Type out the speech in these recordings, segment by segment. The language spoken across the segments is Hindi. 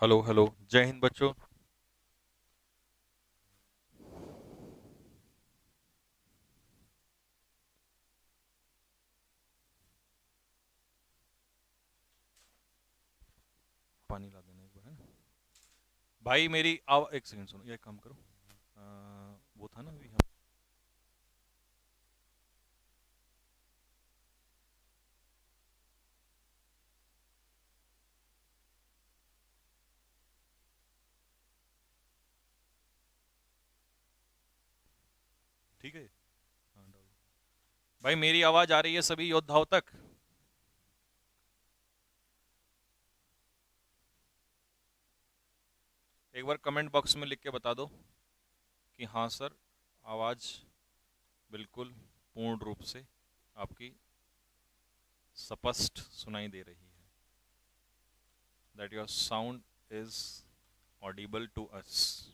हेलो हेलो, जय हिंद बच्चों। पानी ला देना एक बार, है ना भाई। मेरी एक सेकंड सुनो, ये काम करो। वो था ना अभी हम। ठीक है। हाँ डालो। भाई मेरी आवाज आ रही है सभी योद्धाओं तक? एक बार कमेंट बॉक्स में लिख के बता दो कि हाँ सर, आवाज बिल्कुल पूर्ण रूप से आपकी स्पष्ट सुनाई दे रही है। That your sound is audible to us.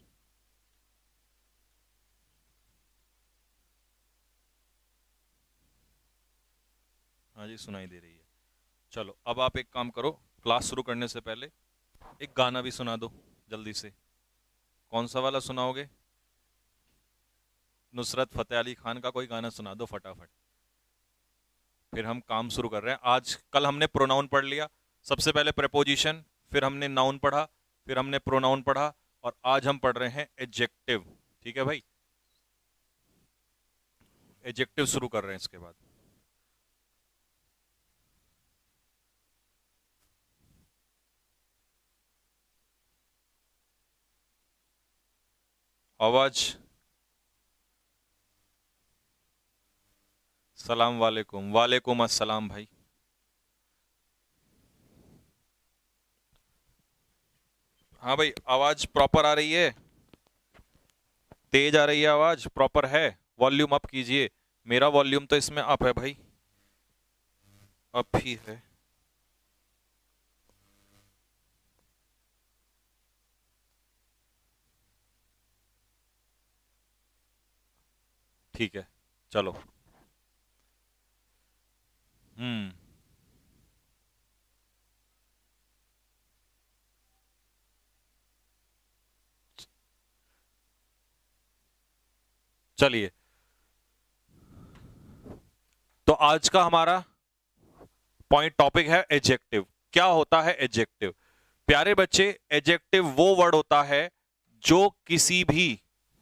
हाँ जी, सुनाई दे रही है। चलो अब आप एक काम करो, क्लास शुरू करने से पहले एक गाना भी सुना दो जल्दी से। कौन सा वाला सुनाओगे? नुसरत फतेह अली खान का कोई गाना सुना दो फटाफट। फिर हम काम शुरू कर रहे हैं। आज कल हमने प्रोनाउन पढ़ लिया, सबसे पहले प्रेपोजिशन, फिर हमने नाउन पढ़ा, फिर हमने प्रोनाउन पढ़ा, और आज हम पढ़ रहे हैं एडजेक्टिव। ठीक है भाई, एडजेक्टिव शुरू कर रहे हैं इसके बाद। आवाज। सलाम वालेकुम। वालेकुम अस्सलाम भाई। हाँ भाई, आवाज प्रॉपर आ रही है? तेज आ रही है आवाज? प्रॉपर है? वॉल्यूम अप कीजिए। मेरा वॉल्यूम तो इसमें अप है भाई, अप ही है। ठीक है, चलो। हम्म। चलिए, तो आज का हमारा पॉइंट टॉपिक है एडजेक्टिव। क्या होता है एडजेक्टिव? प्यारे बच्चे, एडजेक्टिव वो वर्ड होता है जो किसी भी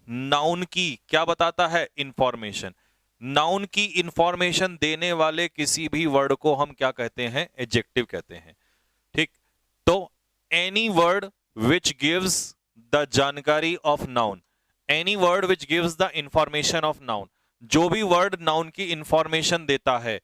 नाउन की क्या बताता है? इंफॉर्मेशन। नाउन की इंफॉर्मेशन देने वाले किसी भी वर्ड को हम क्या कहते हैं? एडजेक्टिव कहते हैं। ठीक। तो any word which gives the जानकारी of noun, any word which gives the information of noun, जो भी वर्ड नाउन की इंफॉर्मेशन देता है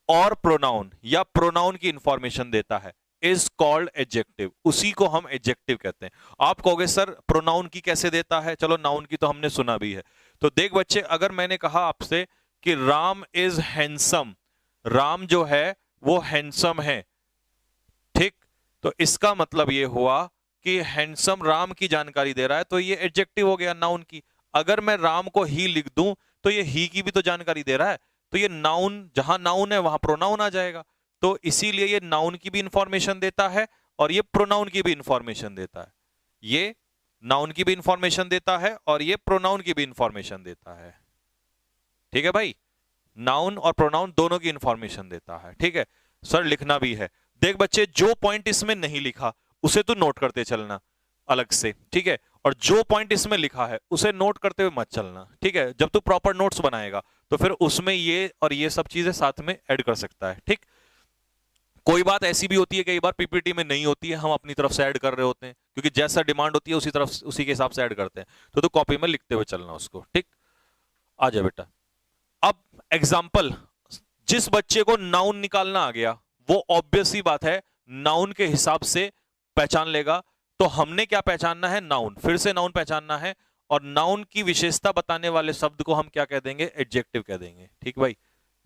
और प्रोनाउन या प्रोनाउन की इंफॉर्मेशन देता है, इज कॉल्ड एडजेक्टिव। उसी को हम एडजेक्टिव कहते हैं। आप कहोगे सर प्रोनाउन की कैसे देता है? चलो, नाउन की तो हमने सुना भी है। तो देख बच्चे, अगर मैंने कहा आपसे कि राम इज हैंडसम, राम जो है वो हैंडसम है, ठीक, तो इसका मतलब ये हुआ कि हैंडसम राम की जानकारी दे रहा है, तो ये एडजेक्टिव हो गया नाउन की। अगर मैं राम को ही लिख दूं तो ये ही की भी तो जानकारी दे रहा है, तो ये नाउन, जहां नाउन है वहां प्रोनाउन आ जाएगा। तो इसीलिए ये नाउन की भी इंफॉर्मेशन देता है और ये प्रोनाउन की भी इंफॉर्मेशन देता है। ये नाउन की भी इंफॉर्मेशन देता है और ये प्रोनाउन की भी इंफॉर्मेशन देता है। ठीक है भाई, नाउन और प्रोनाउन दोनों की इंफॉर्मेशन देता है। ठीक है सर, लिखना भी है। देख बच्चे, जो पॉइंट इसमें नहीं लिखा उसे तू नोट करते चलना अलग से, ठीक है? और जो पॉइंट इसमें लिखा है उसे नोट करते हुए मत चलना, ठीक है? जब तू प्रॉपर नोट्स बनाएगा तो फिर उसमें ये और ये सब चीजें साथ में ऐड कर सकता है, ठीक? कोई बात ऐसी भी होती है, कई बार पीपीटी में नहीं होती है, हम अपनी तरफ से ऐड कर रहे होते हैं, क्योंकि जैसा डिमांड होती है उसी तरफ उसी के हिसाब से ऐड करते हैं। तो तू कॉपी में लिखते हुए चलना उसको, ठीक? आ जा बेटा। अब एग्जाम्पल, जिस बच्चे को नाउन निकालना आ गया वो ऑब्वियस ही बात है नाउन के हिसाब से पहचान लेगा। तो हमने क्या पहचानना है? नाउन। फिर से नाउन पहचानना है, और नाउन की विशेषता बताने वाले शब्द को हम क्या कह देंगे? एडजेक्टिव कह देंगे। ठीक भाई,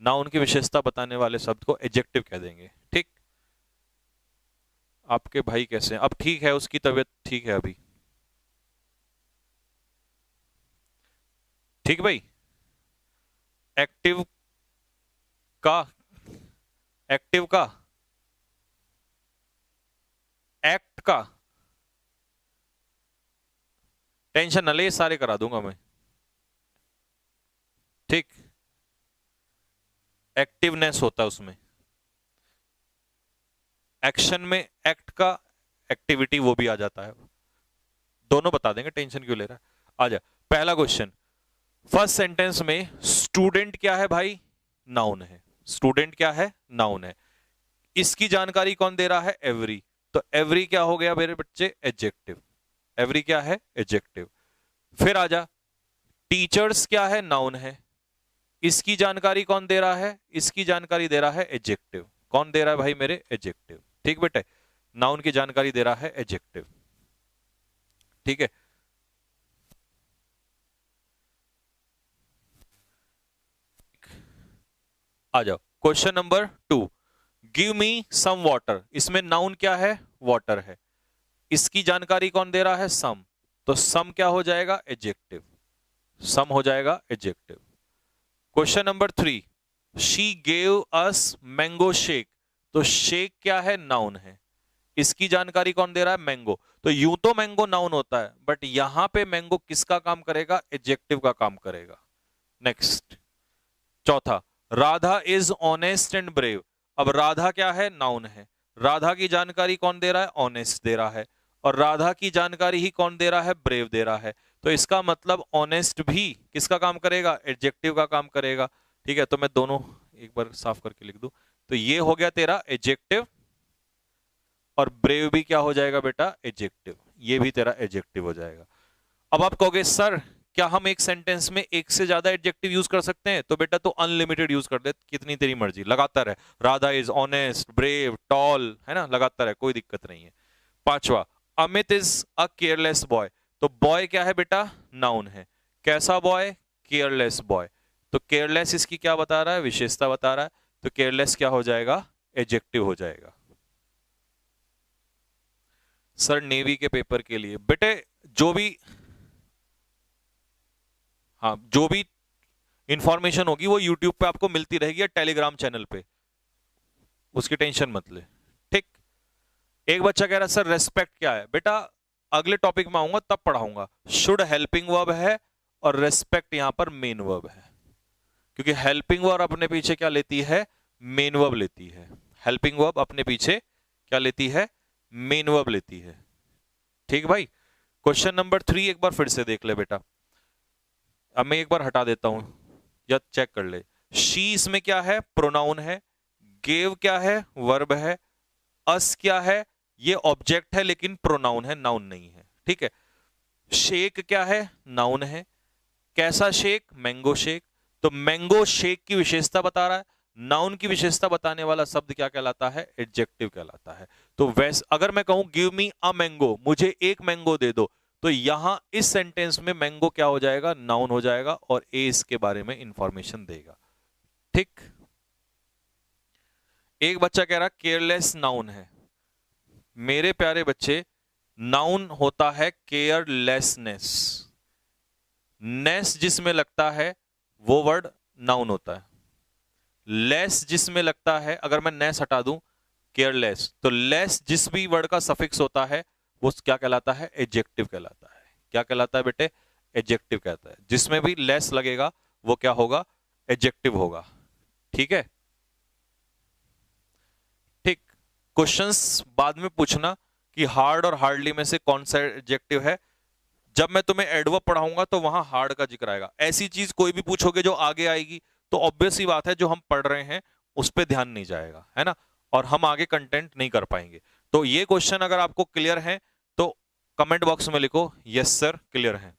नाउन की विशेषता बताने वाले शब्द को एडजेक्टिव कह देंगे। ठीक। आपके भाई कैसे हैं? अब ठीक है, उसकी तबीयत ठीक है अभी? ठीक भाई। एक्टिव का, एक्टिव का, एक्ट का, टेंशन न ले, ये सारे करा दूंगा मैं। ठीक, एक्टिवनेस होता है उसमें, एक्शन में एक्ट का एक्टिविटी वो भी आ जाता है, दोनों बता देंगे, टेंशन क्यों ले रहा है। आ जा, पहला क्वेश्चन, फर्स्ट सेंटेंस में स्टूडेंट क्या है भाई, नाउन है। स्टूडेंट क्या है, नाउन है। इसकी जानकारी कौन दे रहा है, एवरी। तो एवरी क्या हो गया मेरे बच्चे, एडजेक्टिव। एवरी क्या है, एडजेक्टिव। फिर आ जा, टीचर्स क्या है, नाउन है। इसकी जानकारी कौन दे रहा है, इसकी जानकारी दे रहा है एडजेक्टिव। कौन दे रहा है भाई, मेरे एडजेक्टिव। ठीक बेटे, नाउन की जानकारी दे रहा है एडजेक्टिव। ठीक है, आ जाओ question number 2, give me some water. इसमें नाउन क्या है, वाटर है। इसकी जानकारी कौन दे रहा है, सम। तो सम क्या हो जाएगा, एडजेक्टिव। सम हो जाएगा adjective. Question number 3, she gave us mango shake. तो शेक क्या है, नाउन है। इसकी जानकारी कौन दे रहा है, मैंगो। तो यूं तो मैंगो नाउन होता है, बट यहां पे मैंगो किसका काम करेगा, एडजेक्टिव का काम करेगा। नेक्स्ट, चौथा, Radha is honest and brave. अब राधा क्या है, नाउन है। राधा की जानकारी कौन दे रहा है, ऑनेस्ट दे रहा है। और राधा की जानकारी ही कौन दे रहा है, ब्रेव दे रहा है। तो इसका मतलब ऑनेस्ट भी किसका काम करेगा, एडजेक्टिव का काम करेगा। ठीक है, तो मैं दोनों एक बार साफ करके लिख दूं। तो ये हो गया तेरा एडजेक्टिव, और ब्रेव भी क्या हो जाएगा बेटा, एडजेक्टिव। ये भी तेरा एडजेक्टिव हो जाएगा। अब आप कहोगे सर क्या हम एक सेंटेंस में एक से ज्यादा एडजेक्टिव यूज कर सकते हैं, तो बेटा तो अनलिमिटेड यूज कर दे, कितनी तेरी मर्जी, लगातार है। Radha is honest, brave, tall, है ना, लगातार है, कोई दिक्कत नहीं है। पांचवा, Amit is a careless boy. तो बॉय क्या है बेटा, नाउन है। कैसा बॉय, केयरलेस बॉय। तो केयरलेस इसकी क्या बता रहा है, विशेषता बता रहा है। तो केयरलेस क्या हो जाएगा, एडजेक्टिव हो जाएगा। सर नेवी के पेपर के लिए बेटे जो भी, हाँ जो भी इंफॉर्मेशन होगी वो यूट्यूब पे आपको मिलती रहेगी या टेलीग्राम चैनल पे, उसकी टेंशन मत ले। ठीक, एक बच्चा कह रहा है सर रेस्पेक्ट क्या है। बेटा अगले टॉपिक में आऊंगा तब पढ़ाऊंगा। शुड हेल्पिंग वर्ब है और रेस्पेक्ट यहां पर मेन वर्ब है, क्योंकि हेल्पिंग वर्ब अपने पीछे क्या लेती है, मेन वर्ब लेती है। हेल्पिंग वर्ब अपने पीछे क्या लेती है, मेन वर्ब लेती है। ठीक भाई, क्वेश्चन नंबर 3 एक बार फिर से देख ले बेटा। अब मैं एक बार हटा देता हूं या चेक कर ले। शी इसमें क्या है, प्रोनाउन है। गेव क्या है, वर्ब है। अस क्या है, ये ऑब्जेक्ट है लेकिन प्रोनाउन है, नाउन नहीं है। ठीक है, शेक क्या है, नाउन है। कैसा शेक, मैंगो शेक। तो मैंगो शेक की विशेषता बता रहा है। नाउन की विशेषता बताने वाला शब्द क्या कहलाता है, एडजेक्टिव कहलाता है। तो वैसे अगर मैं कहूं गिव मी अ मैंगो, मुझे एक मैंगो दे दो, तो यहां इस सेंटेंस में मैंगो क्या हो जाएगा, नाउन हो जाएगा, और ए इसके बारे में इंफॉर्मेशन देगा। ठीक, एक बच्चा कह रहा केयरलेस नाउन है। मेरे प्यारे बच्चे, नाउन होता है केयरलेसनेस। नेस जिसमें लगता है वो वर्ड नाउन होता है। लेस जिसमें लगता है, अगर मैं नेस हटा दूं, केयरलेस, तो लेस जिस भी वर्ड का सफिक्स होता है वो क्या कहलाता है, एडजेक्टिव कहलाता है। क्या कहलाता है बेटे, एडजेक्टिव कहता है। जिसमें भी लेस लगेगा वो क्या होगा, एडजेक्टिव होगा। ठीक है, ठीक। क्वेश्चंस बाद में पूछना कि हार्ड और हार्डली में से कौन सा एडजेक्टिव है। जब मैं तुम्हें एडवर्ब पढ़ाऊंगा तो वहां हार्ड का जिक्र आएगा। ऐसी चीज कोई भी पूछोगे जो आगे आएगी तो ऑब्वियस ही बात है जो हम पढ़ रहे हैं उस पर ध्यान नहीं जाएगा, है ना, और हम आगे कंटेंट नहीं कर पाएंगे। तो ये क्वेश्चन अगर आपको क्लियर है तो कमेंट बॉक्स में लिखो यस सर क्लियर है।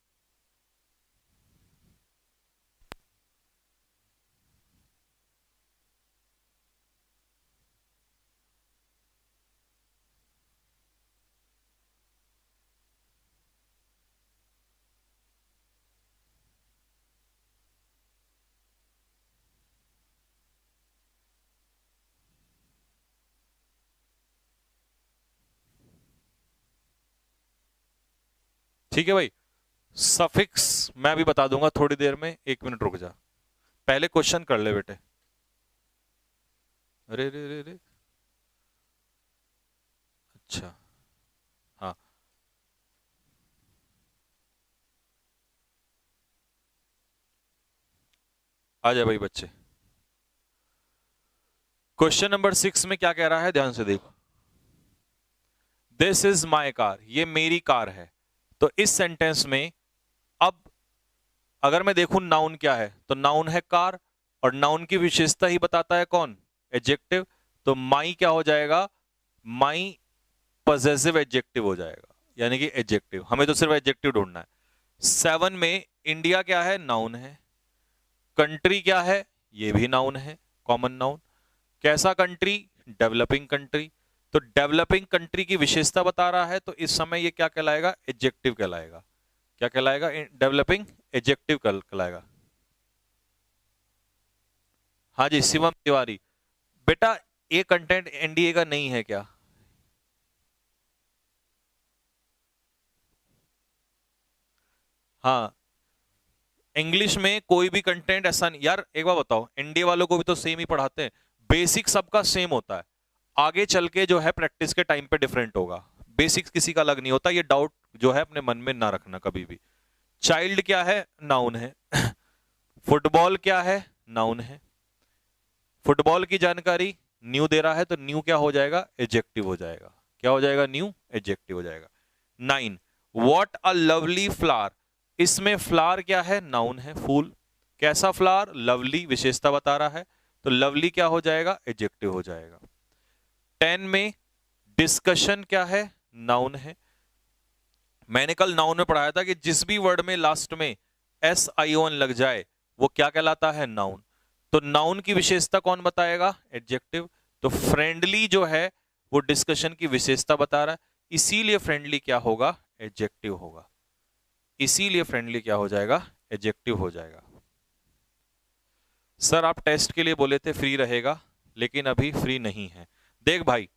ठीक है भाई, सफिक्स मैं भी बता दूंगा थोड़ी देर में, 1 मिनट रुक जा, पहले क्वेश्चन कर ले बेटे। अरे रे रे रे, अच्छा, हाँ आ जाए भाई बच्चे। क्वेश्चन नंबर 6 में क्या कह रहा है, ध्यान से देखो। दिस इज माई कार, ये मेरी कार है। तो इस सेंटेंस में अब अगर मैं देखूं नाउन क्या है, तो नाउन है कार, और नाउन की विशेषता ही बताता है कौन, एडजेक्टिव। तो माई क्या हो जाएगा, माई पॉजेसिव एडजेक्टिव हो जाएगा, यानी कि एडजेक्टिव। हमें तो सिर्फ एडजेक्टिव ढूंढना है। 7 में इंडिया क्या है, नाउन है। कंट्री क्या है, ये भी नाउन है, कॉमन नाउन। कैसा कंट्री, डेवलपिंग कंट्री। तो डेवलपिंग कंट्री की विशेषता बता रहा है, तो इस समय ये क्या कहलाएगा, एडजेक्टिव कहलाएगा। क्या कहलाएगा, डेवलपिंग एडजेक्टिव कहलाएगा। हाँ जी शिवम तिवारी, बेटा ये कंटेंट एनडीए का नहीं है क्या? हाँ, इंग्लिश में कोई भी कंटेंट ऐसा नहीं यार। एक बार बताओ, एनडीए वालों को भी तो सेम ही पढ़ाते हैं, बेसिक सबका सेम होता है। आगे चल के जो है प्रैक्टिस के टाइम पे डिफरेंट होगा, बेसिक्स किसी का अलग नहीं होता। ये डाउट जो है अपने मन में ना रखना कभी भी। चाइल्ड क्या है, नाउन है। फुटबॉल क्या है, नाउन है। फुटबॉल की जानकारी न्यू दे रहा है, तो न्यू क्या हो जाएगा, एडजेक्टिव हो जाएगा। क्या हो जाएगा, न्यू एडजेक्टिव हो जाएगा। 9, वॉट अ लवली फ्लावर, इसमें फ्लावर क्या है, नाउन है, फूल। कैसा फ्लावर, लवली, विशेषता बता रहा है, तो लवली क्या हो जाएगा, एडजेक्टिव हो जाएगा। 10 में डिस्कशन क्या है, नाउन है। मैंने कल नाउन में पढ़ाया था कि जिस भी वर्ड में लास्ट में SION लग जाए वो क्या कहलाता है, नाउन। तो नाउन की विशेषता कौन बताएगा, एडजेक्टिव। तो फ्रेंडली जो है वो डिस्कशन की विशेषता बता रहा है, इसीलिए फ्रेंडली क्या होगा, एडजेक्टिव होगा। इसीलिए फ्रेंडली क्या हो जाएगा, एडजेक्टिव हो जाएगा। सर आप टेस्ट के लिए बोले थे फ्री रहेगा, लेकिन अभी फ्री नहीं है। देख भाई,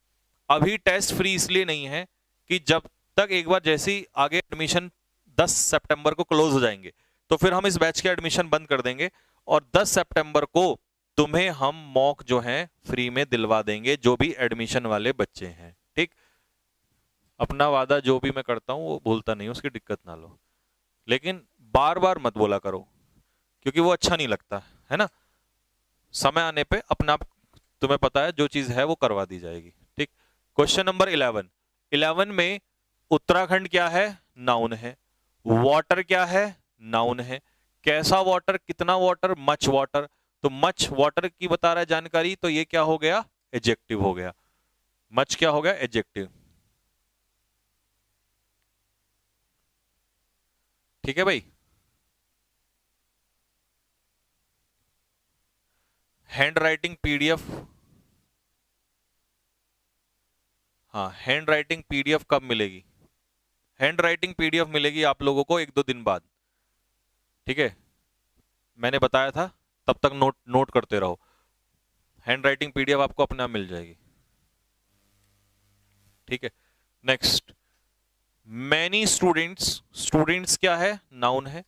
अभी टेस्ट फ्री इसलिए नहीं है कि जब तक एक बार जैसे ही आगे एडमिशन 10 सितंबर को क्लोज हो जाएंगे, तो फिर हम इस बैच के एडमिशन बंद कर देंगे, और 10 सितंबर को तुम्हें हम मॉक जो है फ्री में दिलवा देंगे, जो भी एडमिशन वाले बच्चे हैं, ठीक। अपना वादा जो भी मैं करता हूं वो भूलता नहीं, उसकी दिक्कत ना लो। लेकिन बार बार मत बोला करो, क्योंकि वो अच्छा नहीं लगता है ना। समय आने पे अपना आप, तुम्हें पता है जो चीज है वो करवा दी जाएगी, ठीक। क्वेश्चन नंबर 11 में उत्तराखंड क्या है, नाउन है। वाटर क्या है, नाउन है। कैसा वाटर, कितना वाटर, मच वाटर। तो मच वाटर की बता रहा है जानकारी, तो ये क्या हो गया, एडजेक्टिव हो गया। मच क्या हो गया, एडजेक्टिव। ठीक है भाई। हैंड राइटिंग पीडीएफ, हाँ हैंड राइटिंग पीडीएफ कब मिलेगी? हैंड राइटिंग पीडीएफ मिलेगी आप लोगों को 1-2 दिन बाद, ठीक है। मैंने बताया था, तब तक नोट नोट करते रहो। हैंड राइटिंग पीडीएफ आपको अपने आप मिल जाएगी, ठीक है। नेक्स्ट, मैनी स्टूडेंट्स, स्टूडेंट्स क्या है, नाउन है।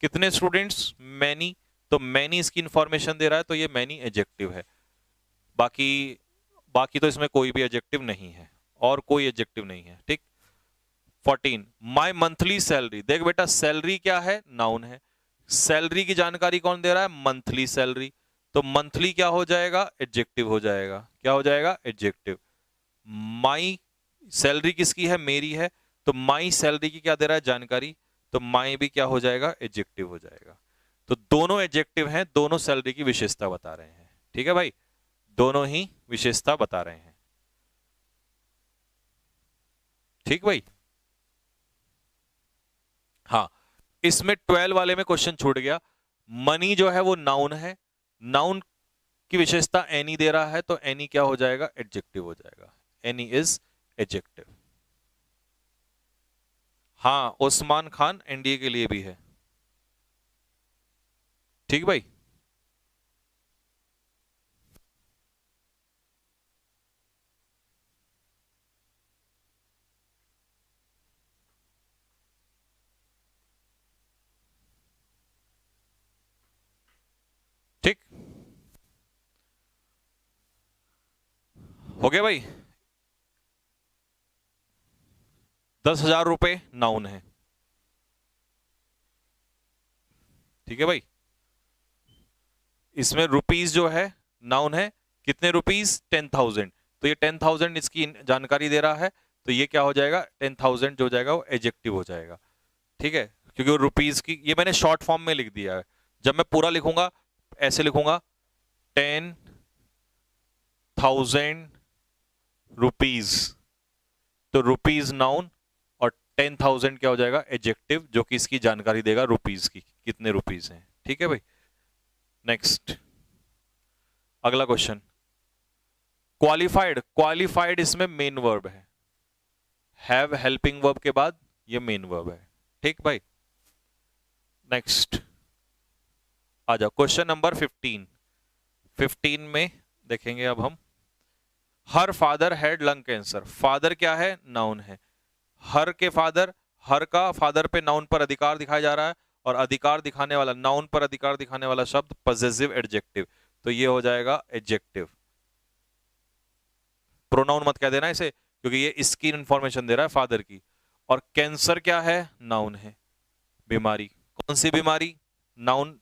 कितने स्टूडेंट्स, मैनी। तो मैनी इसकी इंफॉर्मेशन दे रहा है, तो ये मैनी एडजेक्टिव है। बाकी बाकी तो इसमें कोई भी एडजेक्टिव नहीं है, और कोई एडजेक्टिव नहीं है, ठीक। 14, माई मंथली सैलरी, देख बेटा सैलरी क्या है, नाउन है। सैलरी की जानकारी कौन दे रहा है, मंथली सैलरी। तो मंथली क्या हो जाएगा, एडजेक्टिव हो जाएगा। क्या हो जाएगा, एडजेक्टिव। माई सैलरी किसकी है, मेरी है। तो माई सैलरी की क्या दे रहा है जानकारी, तो माई भी क्या हो जाएगा, एडजेक्टिव हो जाएगा। तो दोनों एडजेक्टिव हैं, दोनों सैलरी की विशेषता बता रहे हैं, ठीक है भाई। दोनों ही विशेषता बता रहे हैं, ठीक भाई। हाँ, इसमें 12 वाले में क्वेश्चन छूट गया। मनी जो है वो नाउन है, नाउन की विशेषता एनी दे रहा है, तो एनी क्या हो जाएगा, एडजेक्टिव हो जाएगा। Any is adjective. हाँ, उस्मान खान एनडीए के लिए भी है, ठीक भाई। ठीक, हो गया भाई। 10,000 रुपए नाउन है, ठीक है भाई। इसमें रुपीस जो है नाउन है, कितने रुपीस, 10,000, तो ये 10,000 इसकी जानकारी दे रहा है, तो ये क्या हो जाएगा, 10,000 जो हो जाएगा वो एडजेक्टिव हो जाएगा। ठीक है, क्योंकि वो रुपीस की, ये मैंने शॉर्ट फॉर्म में लिख दिया है। जब मैं पूरा लिखूंगा ऐसे लिखूंगा 10,000 रुपीज, तो रुपीज नाउन और 10,000 क्या हो जाएगा, एडजेक्टिव, जो कि इसकी जानकारी देगा रुपीज की, कितने रुपीज हैं। ठीक है भाई, नेक्स्ट अगला क्वेश्चन, क्वालिफाइड। क्वालिफाइड इसमें मेन वर्ब है, हैव हेल्पिंग वर्ब के बाद ये मेन वर्ब है। ठीक भाई, नेक्स्ट आ जाओ, क्वेश्चन नंबर 15 में देखेंगे अब हम, her father had lung cancer. Father क्या है, नाउन है। हर के फादर, हर का फादर पे नाउन पर अधिकार दिखाया जा रहा है, और अधिकार दिखाने वाला, नाउन पर अधिकार दिखाने वाला शब्द पॉसेसिव एडजेक्टिव, तो ये हो जाएगा एडजेक्टिव। प्रोनाउन मत कह देना इसे, क्योंकि ये इसकी इंफॉर्मेशन दे रहा है फादर की। और कैंसर क्या है, नाउन है, बीमारी। कौन सी बीमारी, नाउन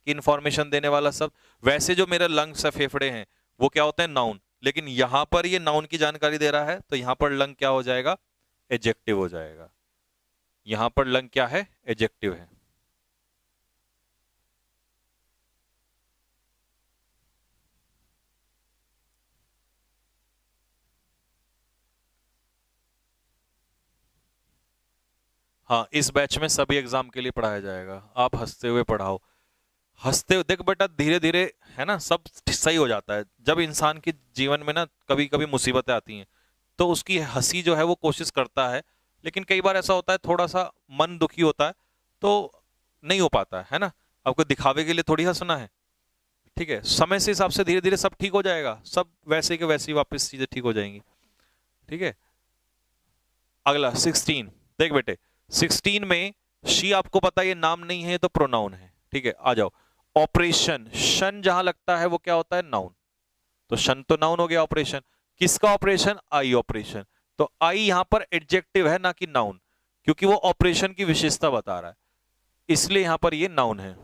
की इंफॉर्मेशन देने वाला शब्द। वैसे जो मेरे लंग्स है, फेफड़े हैं, वो क्या होते हैं, नाउन, लेकिन यहां पर ये नाउन की जानकारी दे रहा है, तो यहां पर लंग क्या हो जाएगा, एडजेक्टिव हो जाएगा। यहां पर लंग क्या है, एडजेक्टिव है। हाँ, इस बैच में सभी एग्जाम के लिए पढ़ाया जाएगा, आप हंसते हुए पढ़ाओ। हंसते हुए देख बेटा, धीरे धीरे है ना सब सही हो जाता है। जब इंसान के जीवन में ना कभी कभी मुसीबतें आती हैं, तो उसकी हंसी जो है वो कोशिश करता है, लेकिन कई बार ऐसा होता है थोड़ा सा मन दुखी होता है, तो नहीं हो पाता है ना। आपको दिखावे के लिए थोड़ी हंसना है। ठीक है, समय से हिसाब से धीरे धीरे सब ठीक हो जाएगा, सब वैसे के वैसे ही वापस चीजें ठीक हो जाएंगी। ठीक है, अगला 16 देख बेटे, 16 में शी, आपको पता है ये नाम नहीं है तो प्रोनाउन है। ठीक है, आ जाओ, ऑपरेशन। शन जहां लगता है वो क्या होता है, नाउन, तो शन तो नाउन हो गया। ऑपरेशन किसका, ऑपरेशन, आई ऑपरेशन, तो आई यहां पर एडजेक्टिव है ना कि नाउन, क्योंकि वो ऑपरेशन की विशेषता बता रहा है, इसलिए यहां पर ये नाउन है।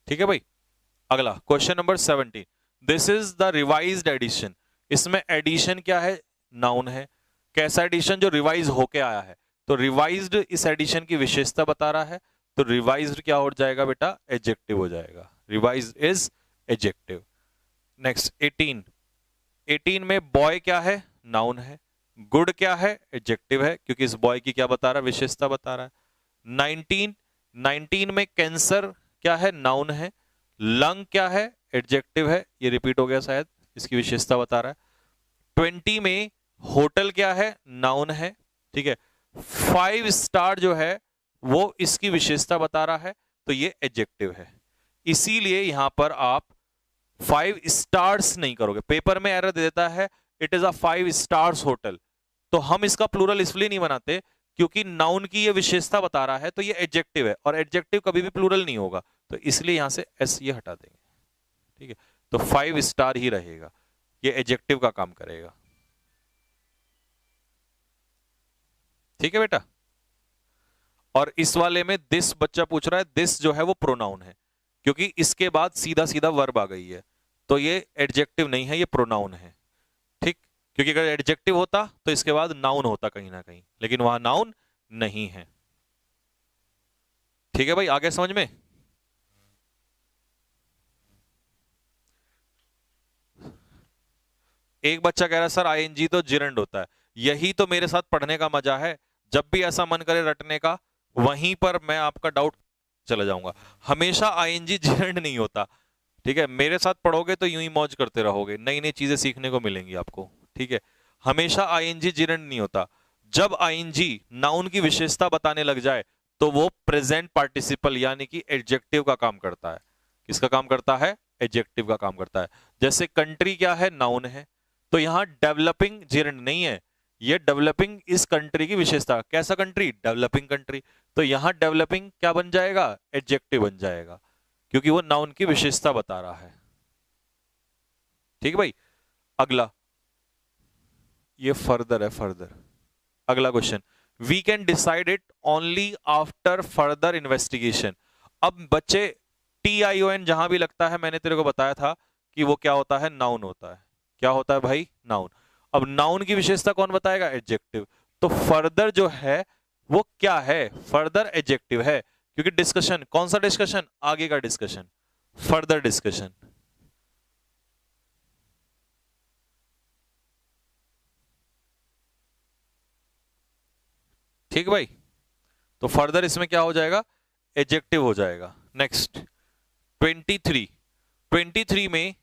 ठीक है भाई, अगला question number 17, this is the revised edition. इसमें एडिशन क्या है, नाउन है। कैसा एडिशन, जो रिवाइज होके आया है, तो रिवाइज्ड इस एडिशन की विशेषता बता रहा है, तो रिवाइज्ड क्या हो जाएगा बेटा, एडजेक्टिव हो जाएगा। Revise is adjective. नेक्स्ट 18 में बॉय क्या है, नाउन है। गुड क्या है, एडजेक्टिव है, क्योंकि इस बॉय की क्या बता रहा है, विशेषता बता रहा है। 19 में कैंसर क्या है, नाउन है। लंग क्या है, एडजेक्टिव है, ये रिपीट हो गया शायद, इसकी विशेषता बता रहा है। 20 में होटल क्या है, नाउन है। ठीक है, 5 स्टार जो है वो इसकी विशेषता बता रहा है, तो ये एडजेक्टिव है। इसीलिए यहां पर आप 5 स्टार्स नहीं करोगे, पेपर में एरर दे देता है, it is a 5 stars hotel, तो हम इसका प्लूरल इसलिए नहीं बनाते क्योंकि नाउन की ये विशेषता बता रहा है, तो ये एडजेक्टिव है, और एडजेक्टिव कभी भी प्लूरल नहीं होगा, तो इसलिए यहां से एस ये हटा देंगे। ठीक है, तो 5 स्टार ही रहेगा, ये एडजेक्टिव का काम करेगा। ठीक है बेटा, और इस वाले में दिस बच्चा पूछ रहा है, दिस जो है वो प्रोनाउन है, क्योंकि इसके बाद सीधा सीधा वर्ब आ गई है, तो ये एडजेक्टिव नहीं है, ये प्रोनाउन है। ठीक, क्योंकि अगर एडजेक्टिव होता तो इसके बाद नाउन होता कहीं ना कहीं, लेकिन वहां नाउन नहीं है। ठीक है भाई, आगे समझ में। एक बच्चा कह रहा है सर आईएनजी तो जिरंड होता है, यही तो मेरे साथ पढ़ने का मजा है, जब भी ऐसा मन करे रटने का, वहीं पर मैं आपका डाउट चला जाऊंगा। हमेशा आईएनजी जिरंड नहीं होता। ठीक है, मेरे साथ पढ़ोगे तो यूं ही मौज करते रहोगे, नई नई चीजें सीखने को मिलेंगी आपको। ठीक है, हमेशा आईएनजी जिरंड नहीं होता। जब आईएनजी नाउन की विशेषता बताने लग जाए तो वो प्रेजेंट पार्टिसिपल यानी कि एडजेक्टिव का काम करता है। किसका काम करता है, एडजेक्टिव का काम करता है। जैसे कंट्री क्या है, नाउन है, तो यहां डेवलपिंग जिरंड नहीं है, ये डेवलपिंग इस कंट्री की विशेषता। कैसा कंट्री, डेवलपिंग कंट्री, तो यहां डेवलपिंग क्या बन जाएगा, एडजेक्टिव बन जाएगा, क्योंकि वो नाउन की विशेषता बता रहा है। ठीक है भाई। अगला, ये फर्दर है, फर्दर। अगला question, we can decide it only after further investigation. अब बच्चे TION जहां भी लगता है, मैंने तेरे को बताया था कि वो क्या होता है, नाउन होता है। क्या होता है भाई, नाउन। अब नाउन की विशेषता कौन बताएगा, एडजेक्टिव। तो फर्दर जो है वो क्या है, फर्दर एडजेक्टिव है, क्योंकि डिस्कशन, कौन सा डिस्कशन, आगे का डिस्कशन, फर्दर डिस्कशन। ठीक भाई, तो फर्दर इसमें क्या हो जाएगा, एडजेक्टिव हो जाएगा। नेक्स्ट 23 में,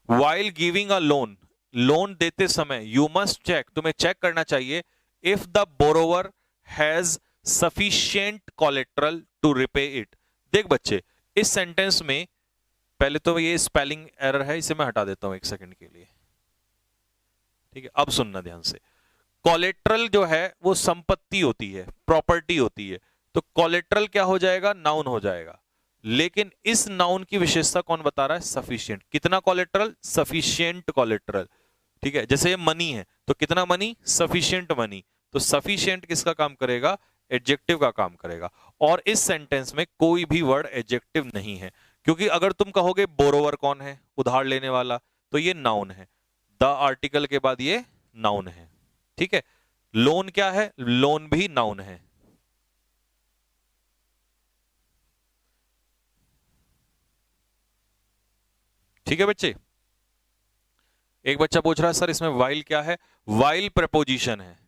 while giving a loan, loan देते समय यू मस्ट चेक, तुम्हें चेक करना चाहिए, if the borrower has sufficient collateral to repay it. देख बच्चे, इस सेंटेंस में पहले तो ये स्पेलिंग एरर है, इसे मैं हटा देता हूं एक सेकंड के लिए। ठीक है, अब सुनना ध्यान से। कोलेट्रल जो है वो संपत्ति होती है, प्रॉपर्टी होती है, तो कोलेट्रल क्या हो जाएगा, नाउन हो जाएगा। लेकिन इस नाउन की विशेषता कौन बता रहा है, सफिशिएंट। कितना कोलेट्रल, सफिशिएंट कोलेट्रल। ठीक है, जैसे ये मनी है तो कितना मनी, सफिशिएंट मनी। तो सफिशिएंट किसका काम करेगा, एडजेक्टिव का काम करेगा। और इस सेंटेंस में कोई भी वर्ड एडजेक्टिव नहीं है, क्योंकि अगर तुम कहोगे बोरोवर कौन है, उधार लेने वाला, तो ये नाउन है, द आर्टिकल के बाद ये नाउन है। ठीक है, लोन क्या है, लोन भी नाउन है। ठीक है बच्चे, एक बच्चा पूछ रहा है सर इसमें वाइल क्या है, वाइल प्रेपोजिशन है।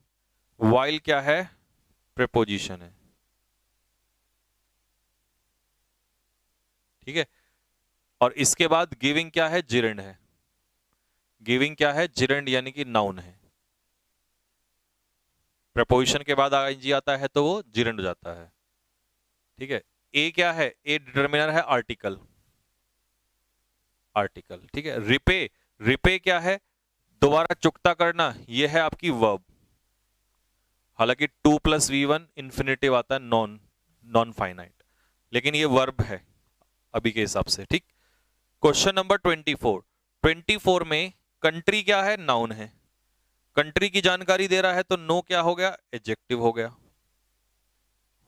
वाइल क्या है, प्रेपोजिशन है। ठीक है, और इसके बाद गिविंग क्या है, जिरेंड है। गिविंग क्या है, जिरेंड, यानी कि नाउन है। प्रेपोजिशन के बाद आईएनजी आता है तो वो जिरेंड हो जाता है। ठीक है, ए क्या है, ए डिटर्मिनर है, आर्टिकल, आर्टिकल। ठीक है, रिपे, रिपे क्या है, दोबारा चुकता करना, यह है आपकी वर्ब। हालांकि 2+V1 इंफिनिटिव आता है, नॉन नॉन फाइनाइट, लेकिन ये वर्ब है अभी के हिसाब से। ठीक, क्वेश्चन नंबर 24 में कंट्री क्या है, नाउन है। कंट्री की जानकारी दे रहा है तो नो क्या हो गया, एडजेक्टिव हो गया,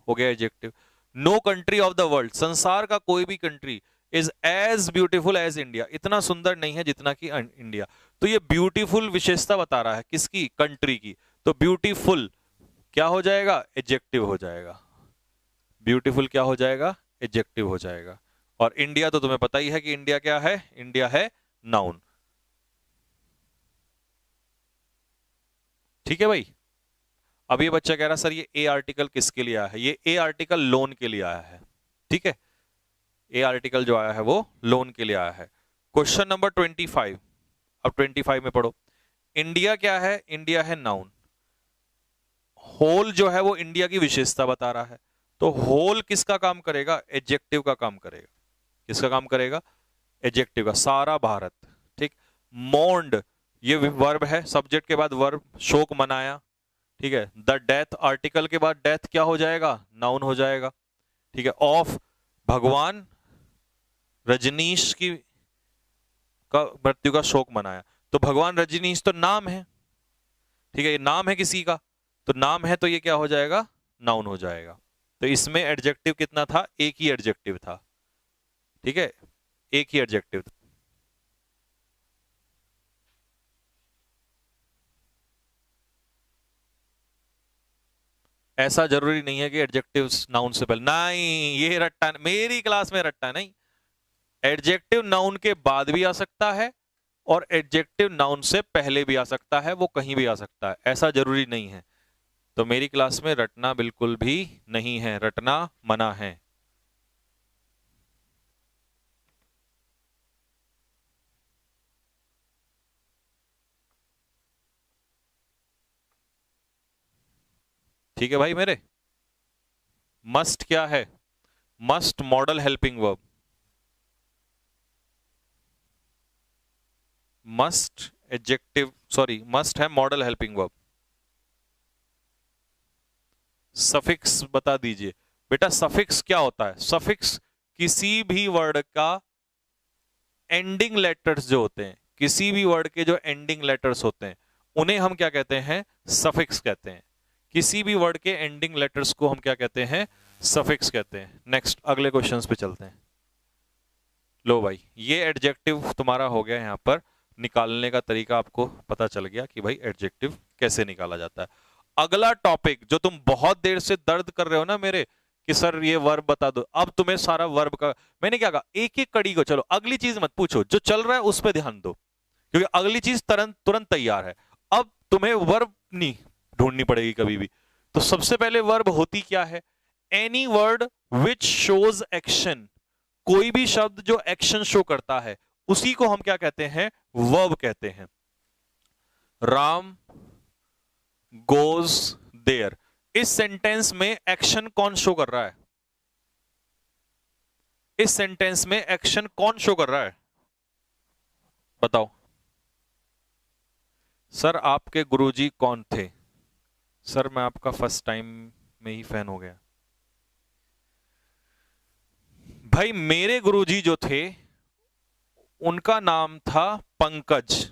हो गया adjective. No country of the world, संसार का कोई भी country is as beautiful as India, इतना सुंदर नहीं है जितना कि इंडिया। तो ये ब्यूटीफुल विशेषता बता रहा है, किसकी, कंट्री की। तो ब्यूटीफुल क्या हो जाएगा, एडजेक्टिव हो जाएगा। ब्यूटीफुल क्या हो जाएगा, एडजेक्टिव हो जाएगा। और इंडिया तो तुम्हें पता ही है कि इंडिया क्या है, इंडिया है नाउन। ठीक है भाई, अब ये बच्चा कह रहा सर ये ए आर्टिकल किसके लिए आया है, ये ए आर्टिकल लोन के लिए आया है। ठीक है, ए आर्टिकल जो आया है वो लोन के लिए आया है। क्वेश्चन नंबर 25, अब 25 में पढ़ो। इंडिया क्या है, इंडिया है नाउन। होल जो है वो इंडिया की विशेषता बता रहा है, तो होल किसका काम करेगा, एडजेक्टिव का काम करेगा। किसका काम करेगा, एडजेक्टिव का, सारा भारत। ठीक, मोर्न्ड ये वर्ब है, सब्जेक्ट के बाद वर्ब, शोक मनाया। ठीक है, द डेथ, आर्टिकल के बाद डेथ क्या हो जाएगा, नाउन हो जाएगा। ठीक है, ऑफ, भगवान रजनीश की का मृत्यु का शोक मनाया, तो भगवान रजनीश तो नाम है। ठीक है, ये नाम है किसी का, तो नाम है तो ये क्या हो जाएगा, नाउन हो जाएगा। तो इसमें एडजेक्टिव कितना था, एक ही एडजेक्टिव था। ठीक है, एक ही एडजेक्टिव था। ऐसा जरूरी नहीं है कि एडजेक्टिव नाउन से पहले, नहीं ये रट्टा, मेरी क्लास में रट्टा नहीं। एडजेक्टिव नाउन के बाद भी आ सकता है और एडजेक्टिव नाउन से पहले भी आ सकता है, वो कहीं भी आ सकता है, ऐसा जरूरी नहीं है। तो मेरी क्लास में रटना बिल्कुल भी नहीं है, रटना मना है। ठीक है भाई मेरे। मस्ट क्या है, must model helping verb, must adjective, sorry must है मॉडल हेल्पिंग वर्ब। सफिक्स बता दीजिए बेटा, सफिक्स क्या होता है, सफिक्स किसी भी वर्ड का एंडिंग लेटर्स जो होते हैं, किसी भी वर्ड के जो एंडिंग लेटर्स होते हैं उन्हें हम क्या कहते हैं? सफिक्स कहते हैं। किसी भी वर्ड के एंडिंग लेटर्स को हम क्या कहते हैं? सफिक्स कहते हैं। नेक्स्ट, अगले क्वेश्चंस पे चलते हैं। लो भाई, ये एडजेक्टिव तुम्हारा हो गया। यहां पर निकालने का तरीका आपको पता चल गया कि भाई एडजेक्टिव कैसे निकाला जाता है। अगला टॉपिक जो तुम बहुत देर से दर्द कर रहे हो ना मेरे कि सर ये वर्ब बता दो, अब तुम्हें सारा वर्ब का मैंने क्या कहा, एक एक कड़ी को, चलो अगली चीज मत पूछो, जो चल रहा है उस पर ध्यान दो, क्योंकि अगली चीज तुरंत तुरंत तैयार है। अब तुम्हें वर्ब नहीं ढूंढनी पड़ेगी कभी भी। तो सबसे पहले वर्ब होती क्या है? Any word which shows action, कोई भी शब्द जो एक्शन शो करता है उसी को हम क्या कहते हैं? वर्ब कहते हैं। राम गोज देयर, इस सेंटेंस में एक्शन कौन शो कर रहा है? इस सेंटेंस में एक्शन कौन शो कर रहा है? बताओ। सर आपके गुरुजी कौन थे? सर मैं आपका फर्स्ट टाइम में ही फैन हो गया। भाई मेरे गुरुजी जो थे उनका नाम था पंकज।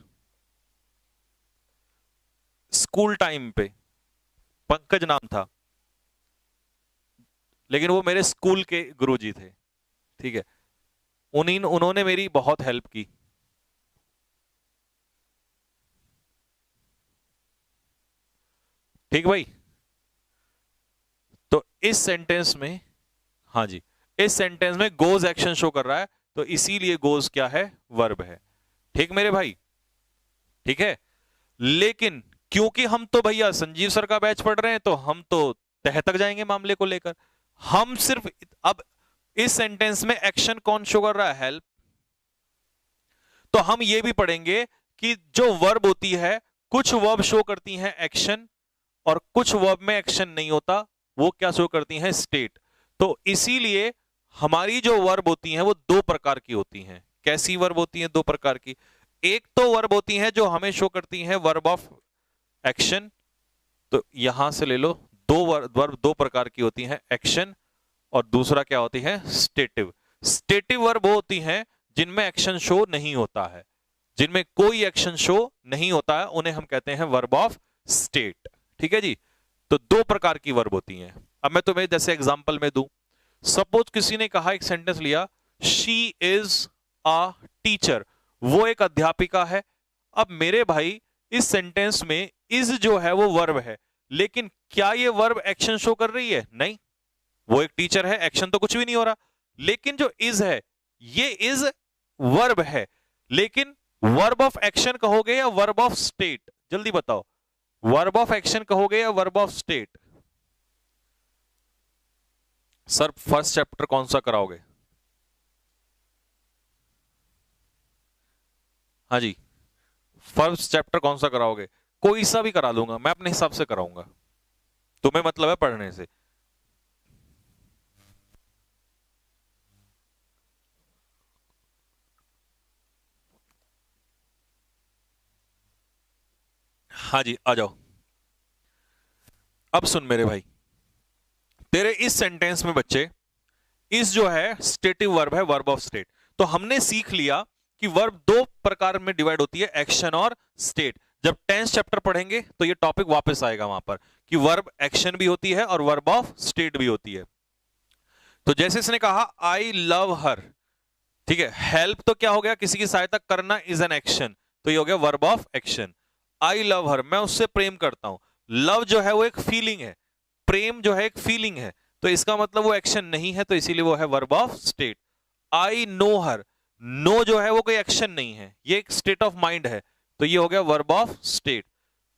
स्कूल टाइम पे पंकज नाम था, लेकिन वो मेरे स्कूल के गुरुजी थे। ठीक है, उन्होंने मेरी बहुत हेल्प की। ठीक भाई, तो इस सेंटेंस में, हाँ जी, इस सेंटेंस में गोज एक्शन शो कर रहा है, तो इसीलिए गोज क्या है? वर्ब है। ठीक मेरे भाई, ठीक है। लेकिन क्योंकि हम तो भैया संजीव सर का बैच पढ़ रहे हैं तो हम तो तह तक जाएंगे मामले को लेकर। हम सिर्फ अब इस सेंटेंस में एक्शन कौन शो कर रहा है? हेल्प। तो हम ये भी पढ़ेंगे कि जो वर्ब होती है, कुछ वर्ब शो करती हैं एक्शन और कुछ वर्ब में एक्शन नहीं होता, वो क्या शो करती हैं? स्टेट। तो इसीलिए हमारी जो वर्ब होती हैं वो दो प्रकार की होती हैं। कैसी वर्ब होती हैं? दो प्रकार की। एक तो वर्ब होती हैं जो हमें शो करती हैं वर्ब ऑफ एक्शन, तो यहां से ले लो, दो वर्ब दो प्रकार की होती हैं, एक्शन, और दूसरा क्या होती है? स्टेटिव। स्टेटिव वर्ब होती हैं जिनमें एक्शन शो नहीं होता है, जिनमें कोई एक्शन शो नहीं होता है, उन्हें हम कहते हैं वर्ब ऑफ स्टेट। ठीक है जी, तो दो प्रकार की वर्ब होती हैं। अब मैं तुम्हें जैसे एग्जांपल में दूं, सपोज किसी ने कहा, एक सेंटेंस लिया, शी इज अ टीचर, वो एक अध्यापिका है। अब मेरे भाई इस सेंटेंस में इज जो है वो वर्ब है, लेकिन क्या ये वर्ब एक्शन शो कर रही है? नहीं, वो एक टीचर है, एक्शन तो कुछ भी नहीं हो रहा। लेकिन जो इज है, ये इज वर्ब है, लेकिन वर्ब ऑफ एक्शन कहोगे या वर्ब ऑफ स्टेट? जल्दी बताओ, वर्ब ऑफ एक्शन कहोगे या verb of state? Sir first chapter कौन सा कराओगे? हाँ जी, फर्स्ट चैप्टर कौन सा कराओगे? कोई सा भी करा लूंगा, मैं अपने हिसाब से कराऊंगा, तुम्हें मतलब है पढ़ने से। हाँ जी, आ जाओ। अब सुन मेरे भाई, तेरे इस सेंटेंस में बच्चे, इस जो है स्टेटिव वर्ब है, वर्ब ऑफ स्टेट। तो हमने सीख लिया कि वर्ब दो प्रकार में डिवाइड होती है, एक्शन और स्टेट। जब टेंस चैप्टर पढ़ेंगे तो ये टॉपिक वापस आएगा वहां पर कि वर्ब एक्शन भी होती है और वर्ब ऑफ स्टेट भी होती है। तो जैसे इसने कहा आई लव हर, ठीक है, हेल्प तो क्या हो गया? किसी की सहायता करना इज एन एक्शन, तो ये हो गया verb of action. I love हर, मैं उससे प्रेम करता हूं। लव जो है वो एक फीलिंग है, प्रेम जो है एक फीलिंग है, तो इसका मतलब वो एक्शन नहीं है, तो इसीलिए वो है verb of state. I know her, know जो है वो कोई एक्शन नहीं है, ये एक स्टेट ऑफ माइंड है, तो ये हो गया वर्ब ऑफ स्टेट।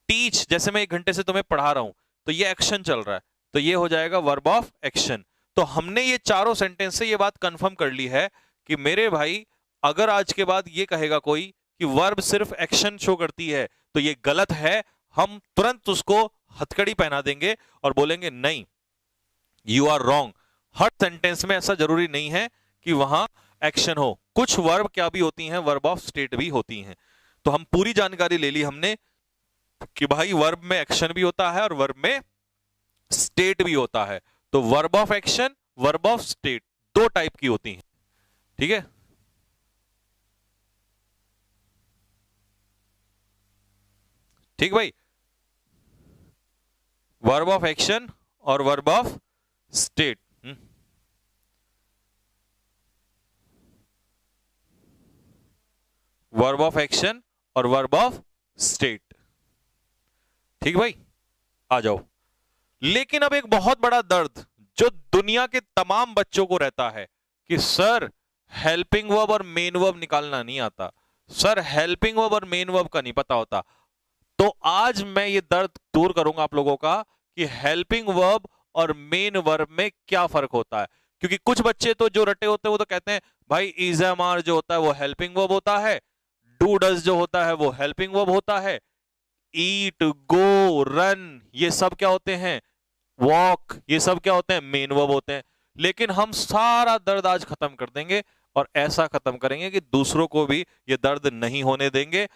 टीच, जैसे मैं 1 घंटे से तुम्हें पढ़ा रहा हूं, तो ये एक्शन चल रहा है, तो ये हो जाएगा वर्ब ऑफ एक्शन। तो हमने ये चारों सेंटेंस से ये बात कंफर्म कर ली है कि मेरे भाई, अगर आज के बाद ये कहेगा कोई कि वर्ब सिर्फ एक्शन शो करती है, तो ये गलत है। हम तुरंत उसको हथकड़ी पहना देंगे और बोलेंगे नहीं, यू आर रॉन्ग। हर सेंटेंस में ऐसा जरूरी नहीं है कि वहां एक्शन हो, कुछ वर्ब क्या भी होती हैं? वर्ब ऑफ स्टेट भी होती हैं। तो हम पूरी जानकारी ले ली हमने कि भाई वर्ब में एक्शन भी होता है और वर्ब में स्टेट भी होता है। तो verb of action, verb of state, दो टाइप की होती हैं। ठीक है, ठीक भाई, वर्ब ऑफ एक्शन और verb of state. Verb of action और वर्ब ऑफ स्टेट, ठीक भाई, आ जाओ। लेकिन अब एक बहुत बड़ा दर्द जो दुनिया के तमाम बच्चों को रहता है कि सर हेल्पिंग वर्ब और मेन वर्ब निकालना नहीं आता, सर हेल्पिंग वर्ब और मेन वर्ब का नहीं पता होता। तो आज मैं ये दर्द दूर करूंगा आप लोगों का कि हेल्पिंग वर्ब और मेन वर्ब में क्या फर्क होता है। क्योंकि कुछ बच्चे तो जो रटे होते हैं वो तो कहते हैं भाई इज एम आर जो होता है वो हेल्पिंग वर्ब होता है, डू डज जो होता है वो हेल्पिंग वर्ब होता है, ईट गो रन ये सब क्या होते हैं, वॉक ये सब क्या होते हैं, मेन वर्ब होते हैं। लेकिन हम सारा दर्द आज खत्म कर देंगे और ऐसा खत्म करेंगे कि दूसरों को भी ये दर्द नहीं होने देंगे,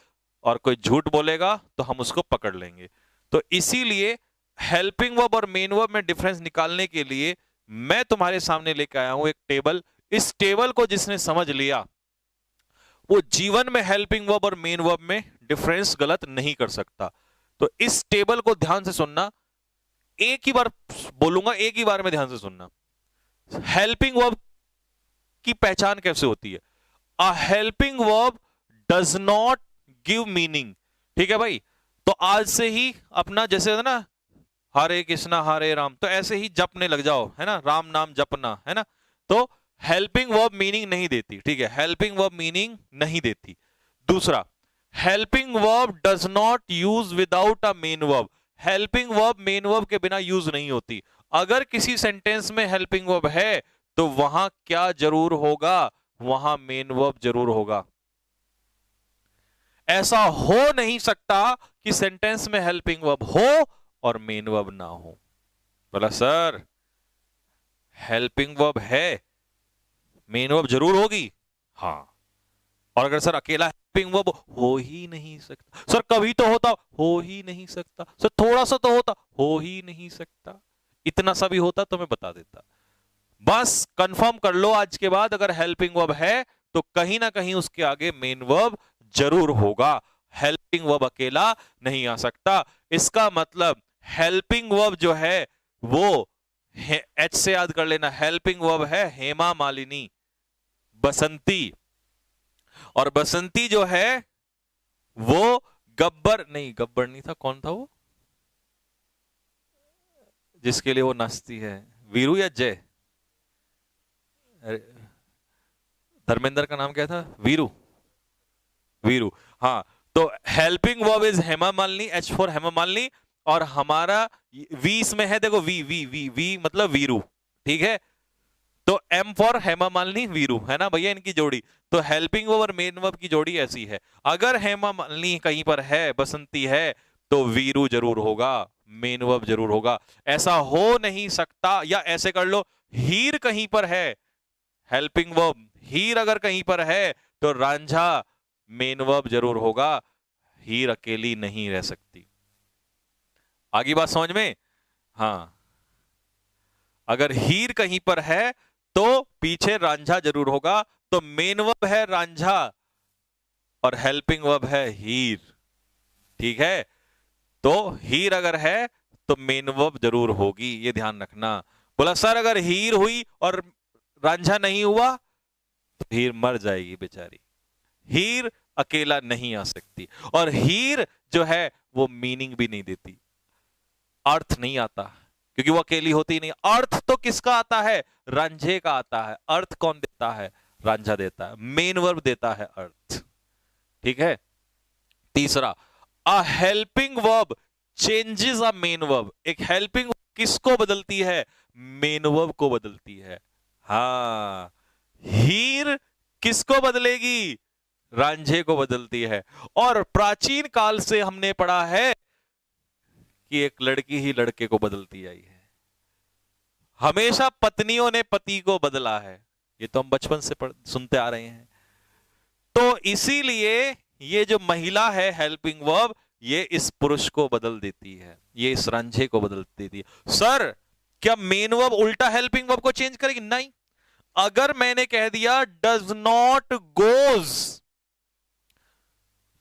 और कोई झूठ बोलेगा तो हम उसको पकड़ लेंगे। तो इसीलिए हेल्पिंग वर्ब और मेन वर्ब में डिफरेंस निकालने के लिए मैं तुम्हारे सामने लेकर आया हूं एक टेबल। इस टेबल को जिसने समझ लिया वो जीवन में हेल्पिंग वर्ब और मेन वर्ब में डिफरेंस गलत नहीं कर सकता। तो इस टेबल को ध्यान से सुनना, एक ही बार बोलूंगा, एक ही बार में ध्यान से सुनना। हेल्पिंग वर्ब की पहचान कैसे होती है? A helping verb does not give meaning. ठीक है भाई, तो आज से ही अपना जैसे ना हरे कृष्णा हरे राम, तो ऐसे ही जपने लग जाओ, है ना, राम नाम जपना, है ना। तो हेल्पिंग वर्ब मीनिंग नहीं देती, ठीक है, हेल्पिंग वर्ब मीनिंग नहीं देती। दूसरा, helping verb does not use without a main verb. Helping verb main verb के बिना यूज नहीं होती। अगर किसी सेंटेंस में हेल्पिंग वर्ब है तो वहां क्या जरूर होगा, वहां मेन वर्ब जरूर होगा। ऐसा हो नहीं सकता कि सेंटेंस में हेल्पिंग वर्ब हो और मेन वर्ब ना हो। बोला सर हेल्पिंग वर्ब है, मेन वर्ब जरूर होगी। हाँ, और अगर सर अकेला हेल्पिंग वर्ब हो ही नहीं सकता, सर कभी तो होता, हो ही नहीं सकता, सर थोड़ा सा तो होता, हो ही नहीं सकता, इतना सा भी होता तो मैं बता देता। बस कंफर्म कर लो आज के बाद, अगर हेल्पिंग वर्ब है तो कहीं ना कहीं उसके आगे मेन वर्ब जरूर होगा। हेल्पिंग वर्ब अकेला नहीं आ सकता। इसका मतलब हेल्पिंग वर्ब जो है वो एच से याद कर लेना, हेल्पिंग वर्ब है हेमा मालिनी, बसंती, और बसंती जो है वो गब्बर नहीं, गब्बर नहीं था, कौन था वो जिसके लिए वो नाचती है, वीरू या जय, धर्मेंद्र का नाम क्या था, वीरू, वीरू, हाँ। तो helping verb is Hema Malini, H for Hema Malini, और हमारा वी इसमें है, देखो वी वी वी वी मतलब वीरू, ठीक है। तो एम फॉर हेमा मालिनी वीरू, है ना भैया इनकी जोड़ी। तो हेल्पिंग वर्ब और मेन वर्ब की जोड़ी ऐसी है। अगर हेमा मालिनी कहीं पर है, बसंती है, तो वीरू जरूर होगा, मेन वर्ब जरूर होगा। ऐसा हो नहीं सकता, या ऐसे कर लो, हीर कहीं पर है, हेल्पिंग वर्ब हीर अगर कहीं पर है तो रांझा मेन वर्ब जरूर होगा, हीर अकेली नहीं रह सकती। आगे बात समझ में? हाँ, अगर हीर कहीं पर है तो पीछे रांझा जरूर होगा। तो मेन वर्ब है रांझा और हेल्पिंग वर्ब है हीर, ठीक है। तो हीर अगर है तो मेन वर्ब जरूर होगी, ये ध्यान रखना। बोला सर अगर हीर हुई और रांझा नहीं हुआ तो हीर मर जाएगी बेचारी, हीर अकेला नहीं आ सकती। और हीर जो है वो मीनिंग भी नहीं देती, अर्थ नहीं आता, क्योंकि वो अकेली होती नहीं। अर्थ तो किसका आता है, रांझे का आता है। अर्थ कौन देता है, रांझा देता है, मेन वर्ब देता है अर्थ, ठीक है। तीसरा, a helping verb changes a main verb. एक हेल्पिंग किसको बदलती है, मेन वर्ब को बदलती है। हाँ, हीर किसको बदलेगी, रांझे को बदलती है। और प्राचीन काल से हमने पढ़ा है कि एक लड़की ही लड़के को बदलती आई है, हमेशा पत्नियों ने पति को बदला है, ये तो हम बचपन से सुनते आ रहे हैं। तो इसीलिए ये जो महिला है हेल्पिंग वर्ब, ये इस पुरुष को बदल देती है, ये इस रांझे को बदल देती है। सर क्या मेन वर्ब उल्टा हेल्पिंग वर्ब को चेंज करेगी, नहीं। अगर मैंने कह दिया डज नॉट गोज,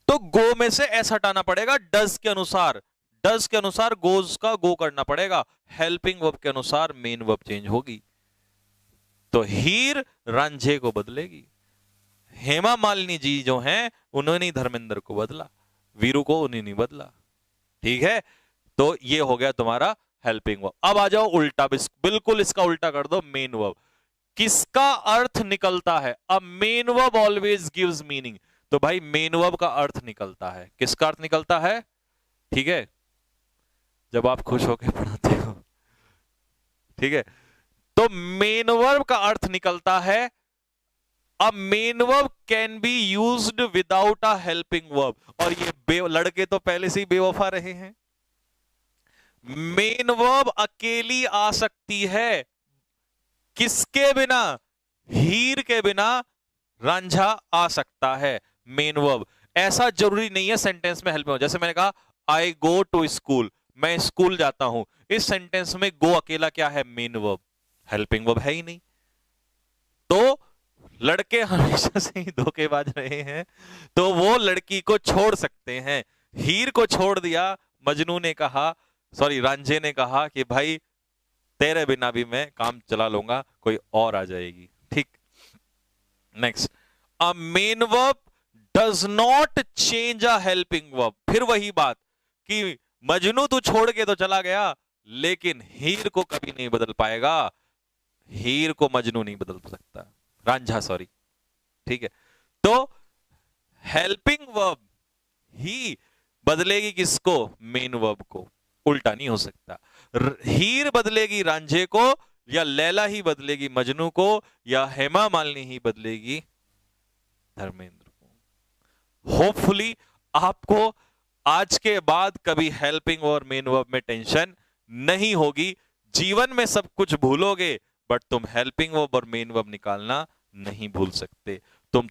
तो तो गो में से एस हटाना पड़ेगा डज के अनुसार, डज के अनुसार गोज का गो करना पड़ेगा, हेल्पिंग वर्ब के अनुसार मेन वर्ब चेंज होगी। तो हीर रांझे को बदलेगी। हेमा मालिनी जी जो हैं उन्होंने धर्मेंद्र को बदला, वीरू को उन्हें नहीं बदला। ठीक है, तो ये हो गया तुम्हारा हेल्पिंग वर्ब। अब आ जाओ उल्टा, बिल्कुल इसका उल्टा कर दो, मेन वर्ब। किसका अर्थ निकलता है? अब main verb always gives meaning, तो भाई मेन वर्ब का अर्थ निकलता है। किसका अर्थ निकलता है? ठीक है, जब आप खुश होकर पढ़ाते हो, ठीक है, तो मेन वर्ब का अर्थ निकलता है। अब main verb can be used without a helping verb, और ये लड़के तो पहले से ही बेवफा रहे हैं। मेन वर्ब अकेली आ सकती है, किसके बिना? हीर के बिना रांझा आ सकता है। मेन वर्ब ऐसा जरूरी नहीं है सेंटेंस में हेल्प में हो। जैसे मैंने कहा आई गो टू स्कूल, मैं स्कूल जाता हूं, इस सेंटेंस में गो अकेला क्या है? मेन वर्ब, हेल्पिंग वर्ब है ही नहीं। तो लड़के हमेशा से ही धोखेबाज रहे हैं, तो वो लड़की को छोड़ सकते हैं। हीर को छोड़ दिया, मजनू ने कहा, सॉरी रांझे ने कहा कि भाई तेरे बिना भी मैं काम चला लूंगा, कोई और आ जाएगी। ठीक, next, a main verb does not change a helping verb. फिर वही बात कि मजनू तू छोड़ के तो चला गया, लेकिन हीर को कभी नहीं बदल पाएगा। हीर को मजनू नहीं बदल सकता, रांझा सॉरी। ठीक है, तो हेल्पिंग वर्ब ही बदलेगी किसको? मेन वर्ब को, उल्टा नहीं हो सकता। हीर बदलेगी रांझे को, या लैला ही बदलेगी मजनू को, या हेमा मालिनी ही बदलेगी धर्मेंद्र को। होपफुली आपको आज के बाद कभी हेल्पिंग और मेन वर्ब में टेंशन नहीं होगी। जीवन में सब कुछ भूलोगे, बट तुम हेल्पिंग वर्ब और मेन वर्ब निकालना नहीं भूल सकते। तुम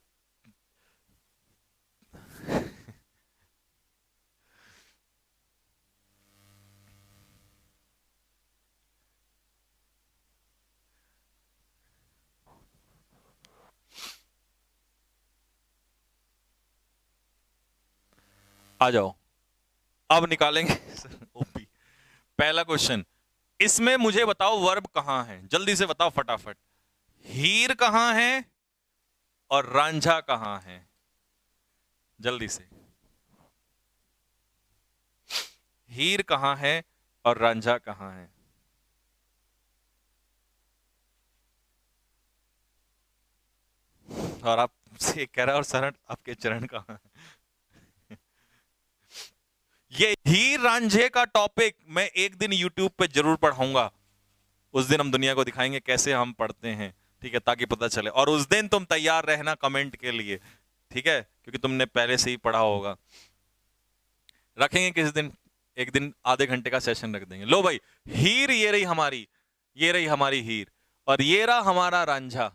आ जाओ, अब निकालेंगे ओपी। पहला क्वेश्चन, इसमें मुझे बताओ वर्ब कहां है, जल्दी से बताओ फटाफट। हीर कहां है और रांझा कहां है? जल्दी से, हीर कहां है और रांझा कहां है? और आप से कह रहा है और शरण आपके चरण कहां है? ये हीर रांझे का टॉपिक मैं एक दिन यूट्यूब पे जरूर पढ़ाऊंगा। उस दिन हम दुनिया को दिखाएंगे कैसे हम पढ़ते हैं, ठीक है, ताकि पता चले। और उस दिन तुम तैयार रहना कमेंट के लिए, ठीक है, क्योंकि तुमने पहले से ही पढ़ा होगा। रखेंगे किस दिन, एक दिन आधे घंटे का सेशन रख देंगे। लो भाई, हीर ये रही हमारी, ये रही हमारी हीर, और ये रहा हमारा रांझा।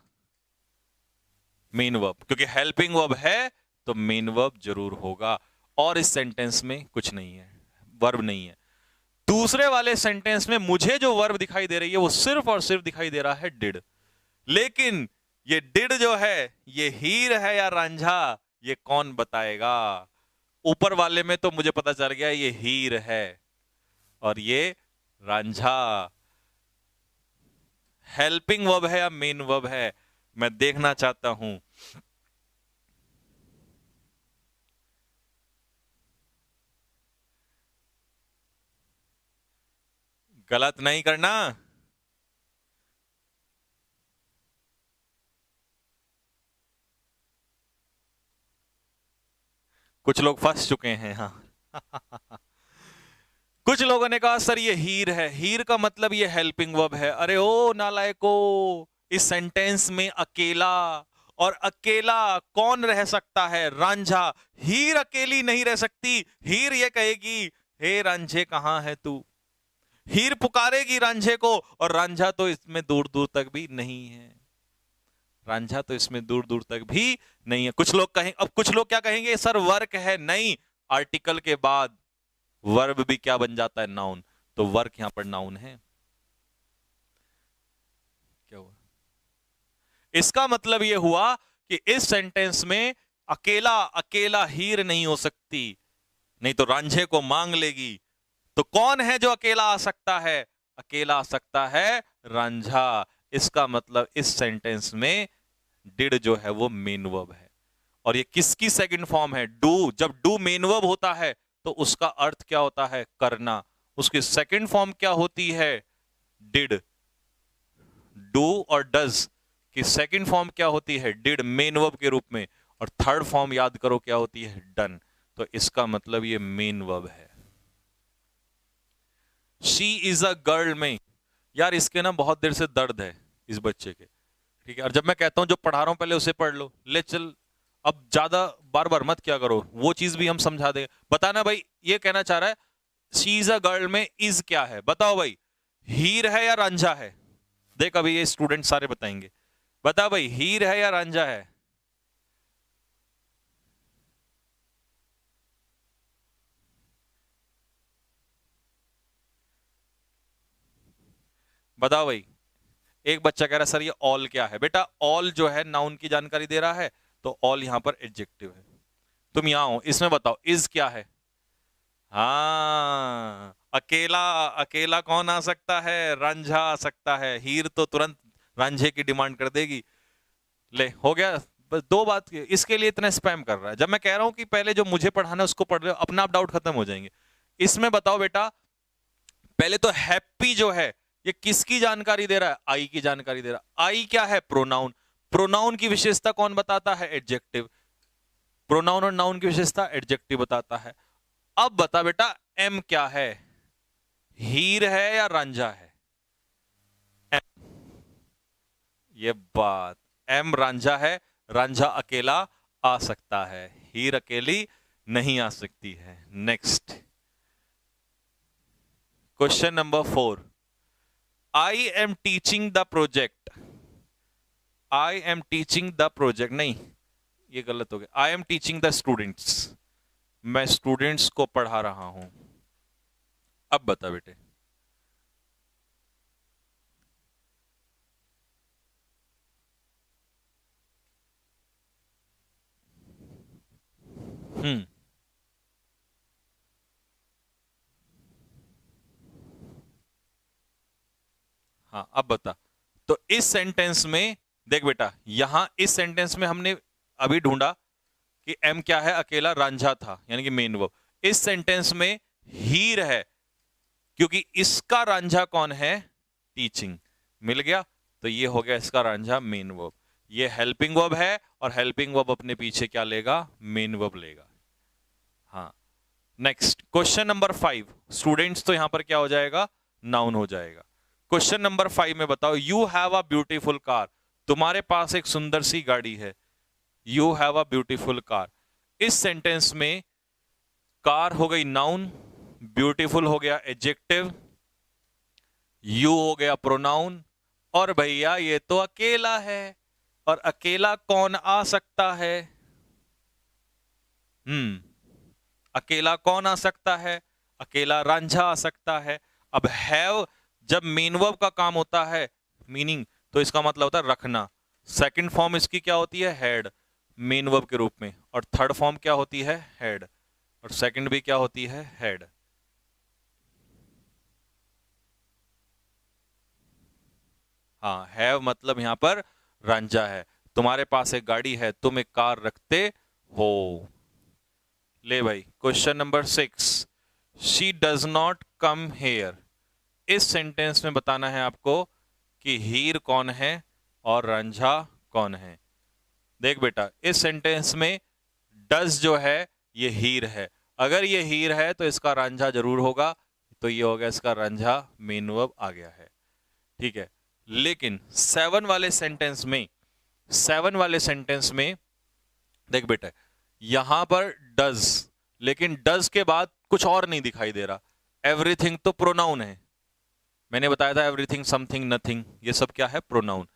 मेन वर्ब, क्योंकि हेल्पिंग वर्ब है तो मेन वर्ब जरूर होगा। और इस सेंटेंस में कुछ नहीं है, वर्ब नहीं है। दूसरे वाले सेंटेंस में मुझे जो वर्ब दिखाई दे रही है वो सिर्फ और सिर्फ दिखाई दे रहा है डिड। लेकिन ये डिड जो है ये हीर है या रांझा, ये कौन बताएगा? ऊपर वाले में तो मुझे पता चल गया ये हीर है और ये रांझा। हेल्पिंग वर्ब है या मेन वर्ब है, मैं देखना चाहता हूं। गलत नहीं करना। कुछ लोग फंस चुके हैं, हाँ। कुछ लोगों ने कहा सर ये हीर है, हीर का मतलब ये हेल्पिंग वर्ब है। अरे ओ नालायको, इस सेंटेंस में अकेला, और अकेला कौन रह सकता है? रांझा। हीर अकेली नहीं रह सकती। हीर ये कहेगी हे रांझे कहां है तू। हीर पुकारेगी रांझे को, और रांझा तो इसमें दूर दूर तक भी नहीं है। रांझा तो इसमें दूर दूर तक भी नहीं है। कुछ लोग कहें, अब कुछ लोग क्या कहेंगे, सर वर्क है। नहीं, आर्टिकल के बाद वर्ब भी क्या बन जाता है? नाउन। तो वर्क यहां पर नाउन है। क्या हुआ? इसका मतलब यह हुआ कि इस सेंटेंस में अकेला अकेला हीर नहीं हो सकती, नहीं तो रांझे को मांग लेगी। तो कौन है जो अकेला आ सकता है? अकेला आ सकता है रांझा। इसका मतलब इस सेंटेंस में डिड जो है वो मेन वर्ब है। और ये किसकी सेकंड फॉर्म है? डू। जब डू मेन वर्ब होता है तो उसका अर्थ क्या होता है? करना। उसकी सेकंड फॉर्म क्या होती है? डिड। डू और डज की सेकंड फॉर्म क्या होती है? डिड, मेन वर्ब के रूप में। और थर्ड फॉर्म याद करो क्या होती है? डन। तो इसका मतलब ये मेन वर्ब है। शी इज अ गर्ल में, यार इसके ना बहुत देर से दर्द है इस बच्चे के, ठीक है। और जब मैं कहता हूं जो पढ़ा रहा हूं पहले उसे पढ़ लो, ले चल, अब ज्यादा बार बार मत क्या करो, वो चीज भी हम समझा देंगे। बताना भाई, ये कहना चाह रहा है शी इज अ गर्ल में इज क्या है? बताओ भाई, हीर है या रांझा है? देख अभी ये स्टूडेंट सारे बताएंगे। बता भाई, हीर है या रांझा है? बताओ भाई। एक बच्चा कह रहा है सर ये ऑल क्या है? बेटा ऑल जो है नाउन की जानकारी दे रहा है, तो ऑल यहां पर एडजेक्टिव है। तुम यहां हो, इसमें बताओ इज क्या है? हाँ, अकेला। अकेला कौन आ सकता है? रांझा आ सकता है। हीर तो तुरंत रांझे की डिमांड कर देगी। ले हो गया। बस दो बात, इसके लिए इतना स्पैम कर रहा है। जब मैं कह रहा हूं कि पहले जो मुझे पढ़ाना है उसको पढ़ रहे हो, अपना आप डाउट खत्म हो जाएंगे। इसमें बताओ बेटा, पहले तो हैप्पी जो है ये किसकी जानकारी दे रहा है? आई की जानकारी दे रहा है। आई क्या है? प्रोनाउन। प्रोनाउन की विशेषता कौन बताता है? एडजेक्टिव। प्रोनाउन और नाउन की विशेषता एडजेक्टिव बताता है। अब बता बेटा, एम क्या है? हीर है या रांझा है? एम, ये बात, एम रांझा है। रांझा अकेला आ सकता है, हीर अकेली नहीं आ सकती है। Next question number 4। I am teaching the project. I am teaching the project, नहीं ये गलत हो गया। I am teaching the students, मैं स्टूडेंट्स को पढ़ा रहा हूं। अब बता बेटे। हम्म। हाँ अब बता। तो इस सेंटेंस में देख बेटा, यहां इस सेंटेंस में हमने अभी ढूंढा कि एम क्या है? अकेला रांझा था, यानी कि मेन वर्ब। इस सेंटेंस में हीर है, क्योंकि इसका रांझा कौन है? टीचिंग। मिल गया। तो ये हो गया इसका रांझा मेन वर्ब। ये हेल्पिंग वर्ब है, और हेल्पिंग वर्ब अपने पीछे क्या लेगा? मेन वर्ब लेगा। हाँ। Next question number 5। स्टूडेंट्स तो यहां पर क्या हो जाएगा? नाउन हो जाएगा। क्वेश्चन नंबर 5 में बताओ, you have a beautiful car. तुम्हारे पास एक सुंदर सी गाड़ी है। You have a beautiful car. इस सेंटेंस में कार हो गई नाउन, ब्यूटीफुल हो गया एडजेक्टिव, यू हो गया प्रोनाउन, और भैया ये तो अकेला है। और अकेला कौन आ सकता है? अकेला कौन आ सकता है? अकेला रांझा आ सकता है। अब हैव जब मेन वर्ब का काम होता है, मीनिंग, तो इसका मतलब होता है रखना। सेकंड फॉर्म इसकी क्या होती है? हैड, मेन वर्ब के रूप में। और थर्ड फॉर्म क्या होती है? हैड। और सेकंड भी क्या होती है? हैड। हाँ, हैव मतलब यहां पर रांझा है। तुम्हारे पास एक गाड़ी है, तुम एक कार रखते हो। ले भाई question number 6। She does not come here. इस सेंटेंस में बताना है आपको कि हीर कौन है और रांझा कौन है। देख बेटा, इस सेंटेंस में डज जो है ये हीर है। अगर ये हीर है तो इसका रांझा जरूर होगा। तो ये हो गया इसका रांझा, मेन वर्ब आ गया है। ठीक है। लेकिन 7 वाले सेंटेंस में, 7 वाले सेंटेंस में देख बेटा, यहां पर डज, लेकिन डज के बाद कुछ और नहीं दिखाई दे रहा। एवरीथिंग तो प्रोनाउन है। मैंने बताया था एवरीथिंग, समथिंग, नथिंग, ये सब क्या है? प्रोनाउन।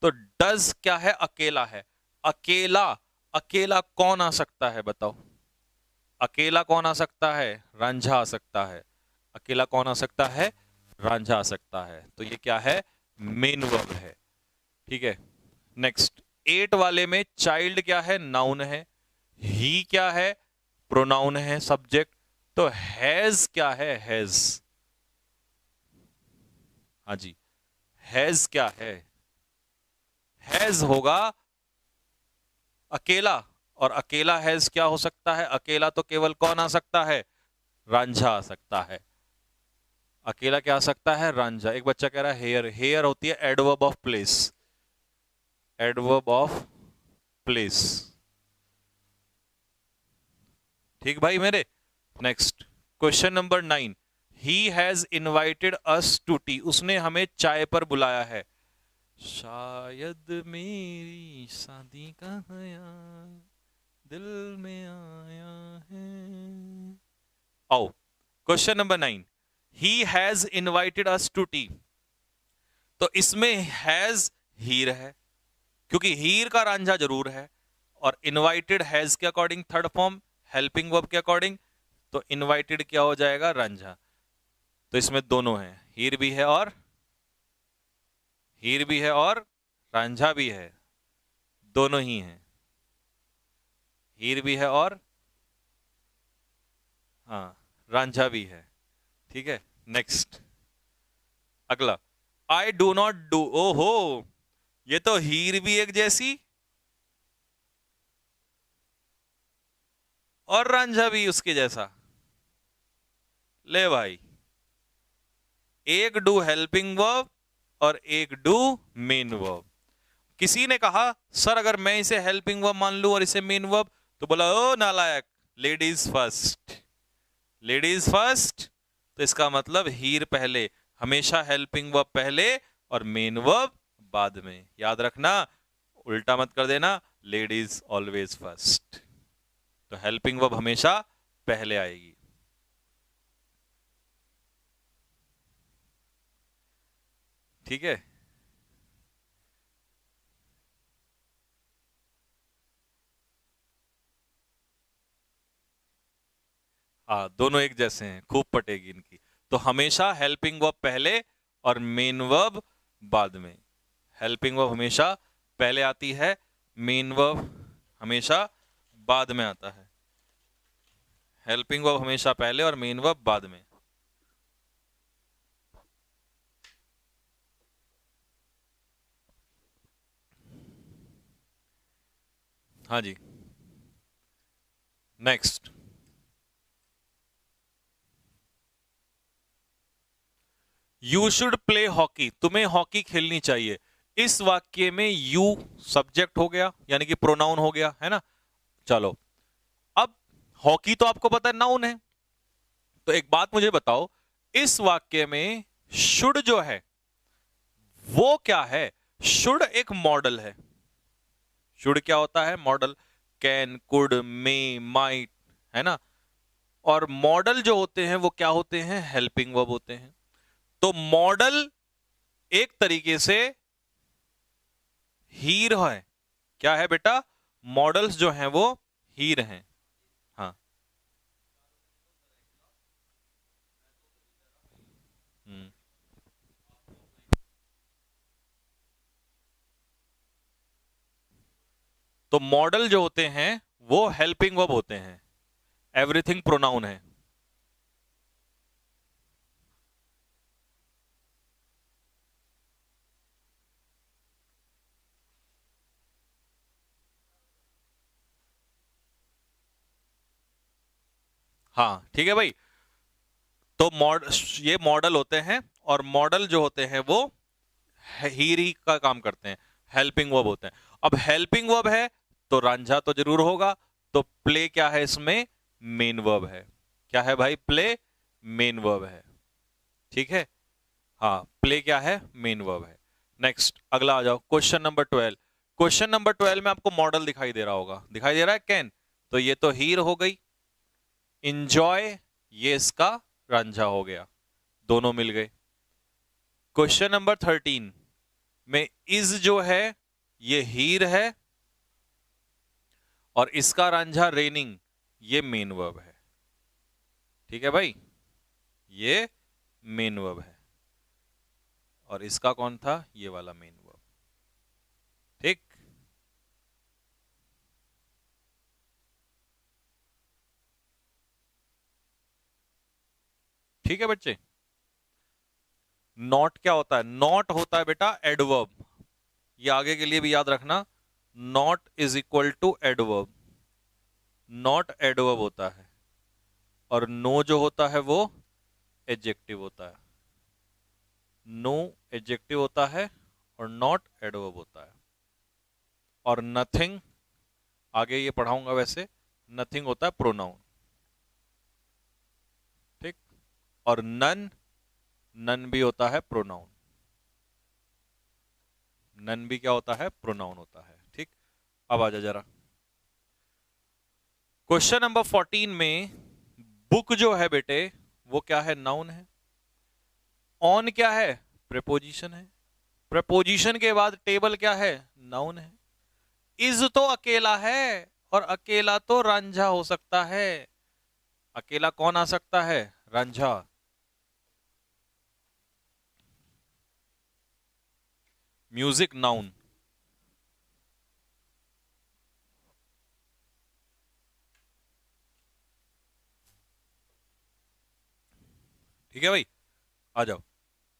तो डज क्या है? अकेला है। अकेला, अकेला कौन आ सकता है बताओ? अकेला कौन आ सकता है? रांझा आ सकता है। अकेला कौन आ सकता है? रांझा आ सकता है। तो ये क्या है? मेन वर्ब है। ठीक है। नेक्स्ट 8 वाले में चाइल्ड क्या है? नाउन है। ही क्या है? प्रोनाउन है, सब्जेक्ट। तो हैज क्या है? हैज। हाँ जी, हैज क्या है? हैज होगा अकेला। और अकेला हैज क्या हो सकता है? अकेला तो केवल कौन आ सकता है? रांझा आ सकता है। अकेला क्या आ सकता है? रांझा। एक बच्चा कह रहा है हेयर। हेयर होती है adverb of place. Adverb of place. ठीक भाई मेरे। Next, question number 9। He has invited us to tea. उसने हमें चाय पर बुलाया है। शायद मेरी शादी का ख्याल दिल में आया है। आओ, question number 9। He has invited us to tea. तो इसमें हैज हीर है, क्योंकि हीर का रांझा जरूर है। और इनवाइटेड हैज के according third form, helping verb के अकॉर्डिंग, तो इनवाइटेड क्या हो जाएगा? रांझा। तो इसमें दोनों है, हीर भी है और रांझा भी है। दोनों ही हैं, हीर भी है और हाँ रांझा भी है। ठीक है, नेक्स्ट, अगला। I do not do. ओहो, ये तो हीर भी एक जैसी और रांझा भी उसके जैसा। ले भाई, एक डू हेल्पिंग वर्ब और एक डू मेन वर्ब। किसी ने कहा सर अगर मैं इसे हेल्पिंग वर्ब मान लूं और इसे मेन वर्ब, तो बोला ओ नालायक, लेडीज फर्स्ट। लेडीज फर्स्ट, तो इसका मतलब हीर पहले, हमेशा हेल्पिंग वर्ब पहले और मेन वर्ब बाद में। याद रखना, उल्टा मत कर देना, लेडीज ऑलवेज फर्स्ट। तो हेल्पिंग वर्ब हमेशा पहले आएगी। ठीक है, हाँ दोनों एक जैसे हैं, खूब पटेगी इनकी। तो हमेशा हेल्पिंग वर्ब पहले और मेन वर्ब बाद में। हेल्पिंग वर्ब हमेशा पहले आती है, मेन वर्ब हमेशा बाद में आता है। हेल्पिंग वर्ब हमेशा पहले और मेन वर्ब बाद में। हाँ जी, next. You should play hockey. तुम्हें हॉकी खेलनी चाहिए। इस वाक्य में यू सब्जेक्ट हो गया, यानी कि प्रोनाउन हो गया, है ना। चलो, अब हॉकी तो आपको पता है नाउन है। तो एक बात मुझे बताओ, इस वाक्य में शुड जो है वो क्या है? शुड एक मॉडल है। शुड क्या होता है? Model. Can, could, may, might, है ना। और मॉडल जो होते हैं वो क्या होते हैं? हेल्पिंग वर्ब होते हैं। तो मॉडल एक तरीके से हीर है। क्या है बेटा? मॉडल्स जो हैं वो हीर हैं। हाँ। हम्म। तो मॉडल जो होते हैं वो हेल्पिंग वर्ब होते हैं। एवरीथिंग प्रोनाउन है। हाँ ठीक है भाई। तो ये मॉडल होते हैं, और मॉडल जो होते हैं वो हीरी का काम करते हैं, हेल्पिंग वर्ब होते हैं। अब हेल्पिंग वर्ब है तो रांझा तो जरूर होगा। तो प्ले क्या है इसमें? मेन वर्ब है। क्या है भाई? प्ले मेन वर्ब है। ठीक है, हाँ प्ले क्या है? मेन वर्ब है। नेक्स्ट, अगला आ जाओ, क्वेश्चन नंबर 12। क्वेश्चन नंबर 12 में आपको मॉडल दिखाई दे रहा होगा, दिखाई दे रहा है कैन। तो ये तो हीर हो गई। इंजॉय, ये इसका रांझा हो गया। दोनों मिल गए। क्वेश्चन नंबर 13 में इज जो है ये हीर है, और इसका रांझा रेनिंग, ये मेन वर्ब है। ठीक है भाई, ये मेन वर्ब है। और इसका कौन था? ये वाला मेन वर्ब। ठीक। ठीक है बच्चे। नॉट क्या होता है? नॉट होता है बेटा एडवर्ब। ये आगे के लिए भी याद रखना, not is equal to adverb. Not adverb होता है और नो जो होता है वो एडजेक्टिव होता है। नो एडजेक्टिव होता है और नॉट एडवर्ब होता है। और नथिंग, आगे ये पढ़ाऊंगा वैसे, नथिंग होता है प्रोनाउन। ठीक। और नन, नन भी होता है प्रोनाउन। नन भी क्या होता है? प्रोनाउन होता है। ठीक। अब आ जा जरा क्वेश्चन नंबर 14 में, बुक जो है बेटे वो क्या है? नाउन है। ऑन क्या है? प्रेपोजिशन है। प्रेपोजिशन के बाद टेबल क्या है? नाउन है। इज तो अकेला है और अकेला तो रांझा हो सकता है। अकेला कौन आ सकता है? रांझा। Music noun. ठीक है भाई, आ जाओ।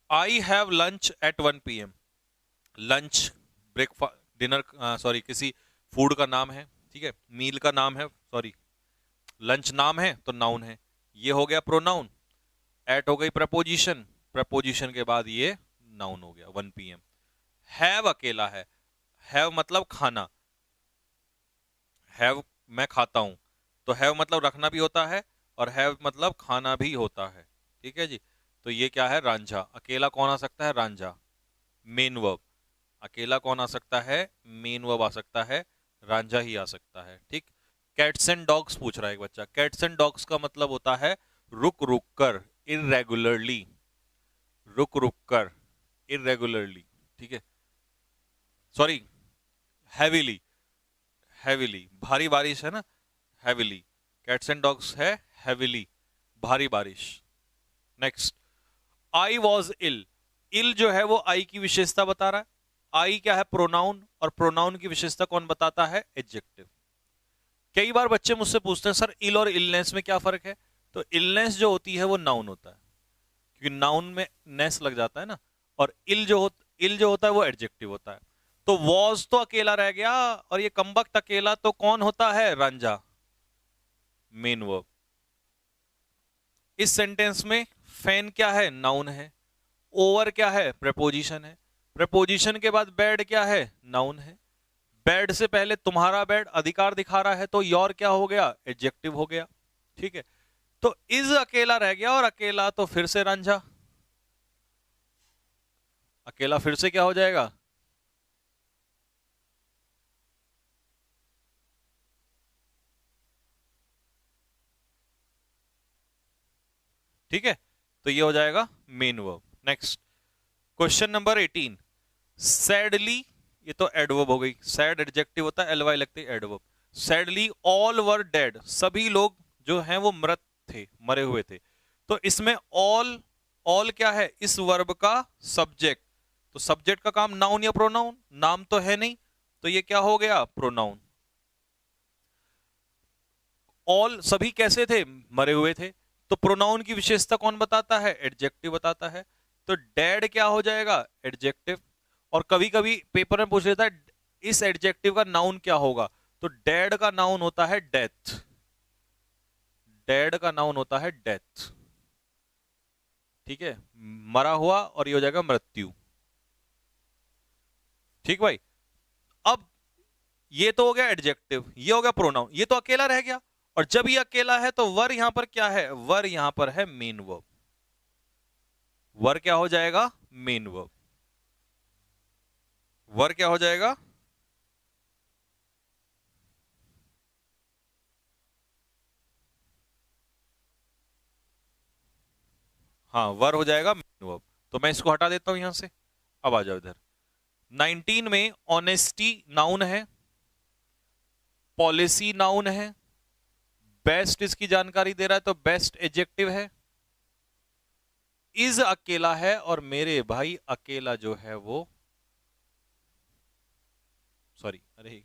I have lunch at 1 PM। Lunch breakfast dinner, sorry किसी फूड का नाम है। ठीक है, मील का नाम है, सॉरी लंच नाम है तो नाउन है। ये हो गया प्रोनाउन। एट हो गई प्रपोजिशन, प्रपोजिशन के बाद ये नाउन हो गया 1 PM। हैव अकेला है। हैव मतलब खाना। हैव मैं खाता हूं, तो हैव मतलब रखना भी होता है और हैव मतलब खाना भी होता है। ठीक है जी। तो ये क्या है? रांझा। अकेला कौन आ सकता है? रांझा। Main verb. अकेला कौन आ सकता है? मेन वर्ब आ सकता है, रांझा ही आ सकता है। ठीक। कैट्स एंड डॉग्स पूछ रहा है एक बच्चा। कैट्स एंड डॉग्स का मतलब होता है रुक रुक कर, इरेगुलरली। रुक रुक कर, इरेगुलरली। ठीक है, सॉरी हैवीली। हैवीली भारी बारिश है ना, हैवीली। कैट्स एंड डॉग्स है हैवीली, भारी बारिश। Next, I was ill. इल जो है वो आई की विशेषता बता रहा है। आई क्या है? प्रोनाउन, और प्रोनाउन की विशेषता कौन बताता है? एडजेक्टिव। कई बार बच्चे मुझसे पूछते हैं सर इल और इलनेस में क्या फर्क है? तो इलनेस जो होती है वो नाउन होता है, क्योंकि नाउन में नेस लग जाता है ना। और इल जो होता है वो एडजेक्टिव होता है। तो वॉज तो अकेला रह गया, और ये कमबख्त अकेला तो कौन होता है? Ranjha, main verb. इस सेंटेंस में फैन क्या है? नाउन है। ओवर क्या है? प्रेपोजिशन है। प्रेपोजिशन के बाद बेड क्या है? नाउन है। बेड से पहले तुम्हारा बेड अधिकार दिखा रहा है, तो योर क्या हो गया? एडजेक्टिव हो गया। ठीक है, तो इज अकेला रह गया, और अकेला तो फिर से रांझा। अकेला फिर से क्या हो जाएगा? ठीक है, तो ये हो जाएगा main verb. Next, question number 18। Sadly, ये तो एडवर्ब हो गई। सैड एडजेक्टिव होता है, एलवाई लगती है adverb. Sadly all were dead, सभी लोग जो हैं वो मृत थे, मरे हुए थे। तो इसमें ऑल, ऑल क्या है? इस वर्ब का सब्जेक्ट। तो सब्जेक्ट का काम नाउन या प्रोनाउन? नाम तो है नहीं, तो ये क्या हो गया? प्रोनाउन। ऑल सभी कैसे थे? मरे हुए थे। तो प्रोनाउन की विशेषता कौन बताता है? एडजेक्टिव बताता है। तो डेड क्या हो जाएगा? एडजेक्टिव। और कभी कभी पेपर में पूछ लेता है इस एडजेक्टिव का नाउन क्या होगा, तो डेड का नाउन होता है डेथ। डेड का नाउन होता है डेथ। ठीक है, मरा हुआ, और ये हो जाएगा मृत्यु। ठीक भाई। अब ये तो हो गया एडजेक्टिव, ये हो गया प्रोनाउन, ये तो अकेला रह गया। और जब ये अकेला है तो वर यहां पर क्या है? वर यहां पर है मेन वर्ब। वर क्या हो जाएगा? Main verb. वर क्या हो जाएगा? हाँ, वर हो जाएगा मेन वर्ब। तो मैं इसको हटा देता हूं यहां से। अब आ जाओ इधर। 19 में ऑनेस्टी नाउन है, पॉलिसी नाउन है, बेस्ट इसकी जानकारी दे रहा है तो बेस्ट एडजेक्टिव है। इज अकेला है, और मेरे भाई अकेला जो है वो, सॉरी अरे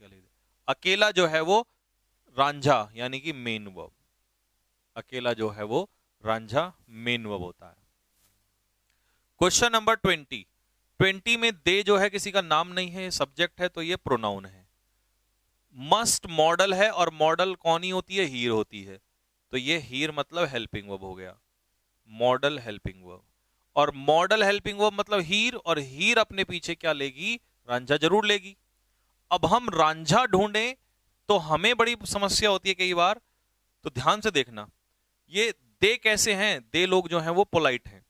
अकेला जो है वो रांझा, यानी कि मेन वर्ब। अकेला जो है वो रांझा मेन वर्ब होता है। क्वेश्चन नंबर 20 में दे जो है किसी का नाम नहीं है, सब्जेक्ट है, तो ये प्रोनाउन है। मस्ट मॉडल है, और मॉडल कौन ही होती है, हीर होती है, तो ये हीर मतलब हेल्पिंग वर्ब हो गया, मॉडल हेल्पिंग वर्ब। और मॉडल हेल्पिंग वर्ब मतलब हीर, और हीर अपने पीछे क्या लेगी, रांझा जरूर लेगी। अब हम रांझा ढूंढें तो हमें बड़ी समस्या होती है कई बार, तो ध्यान से देखना, ये दे कैसे हैं, दे लोग जो हैं वो पोलाइट हैं,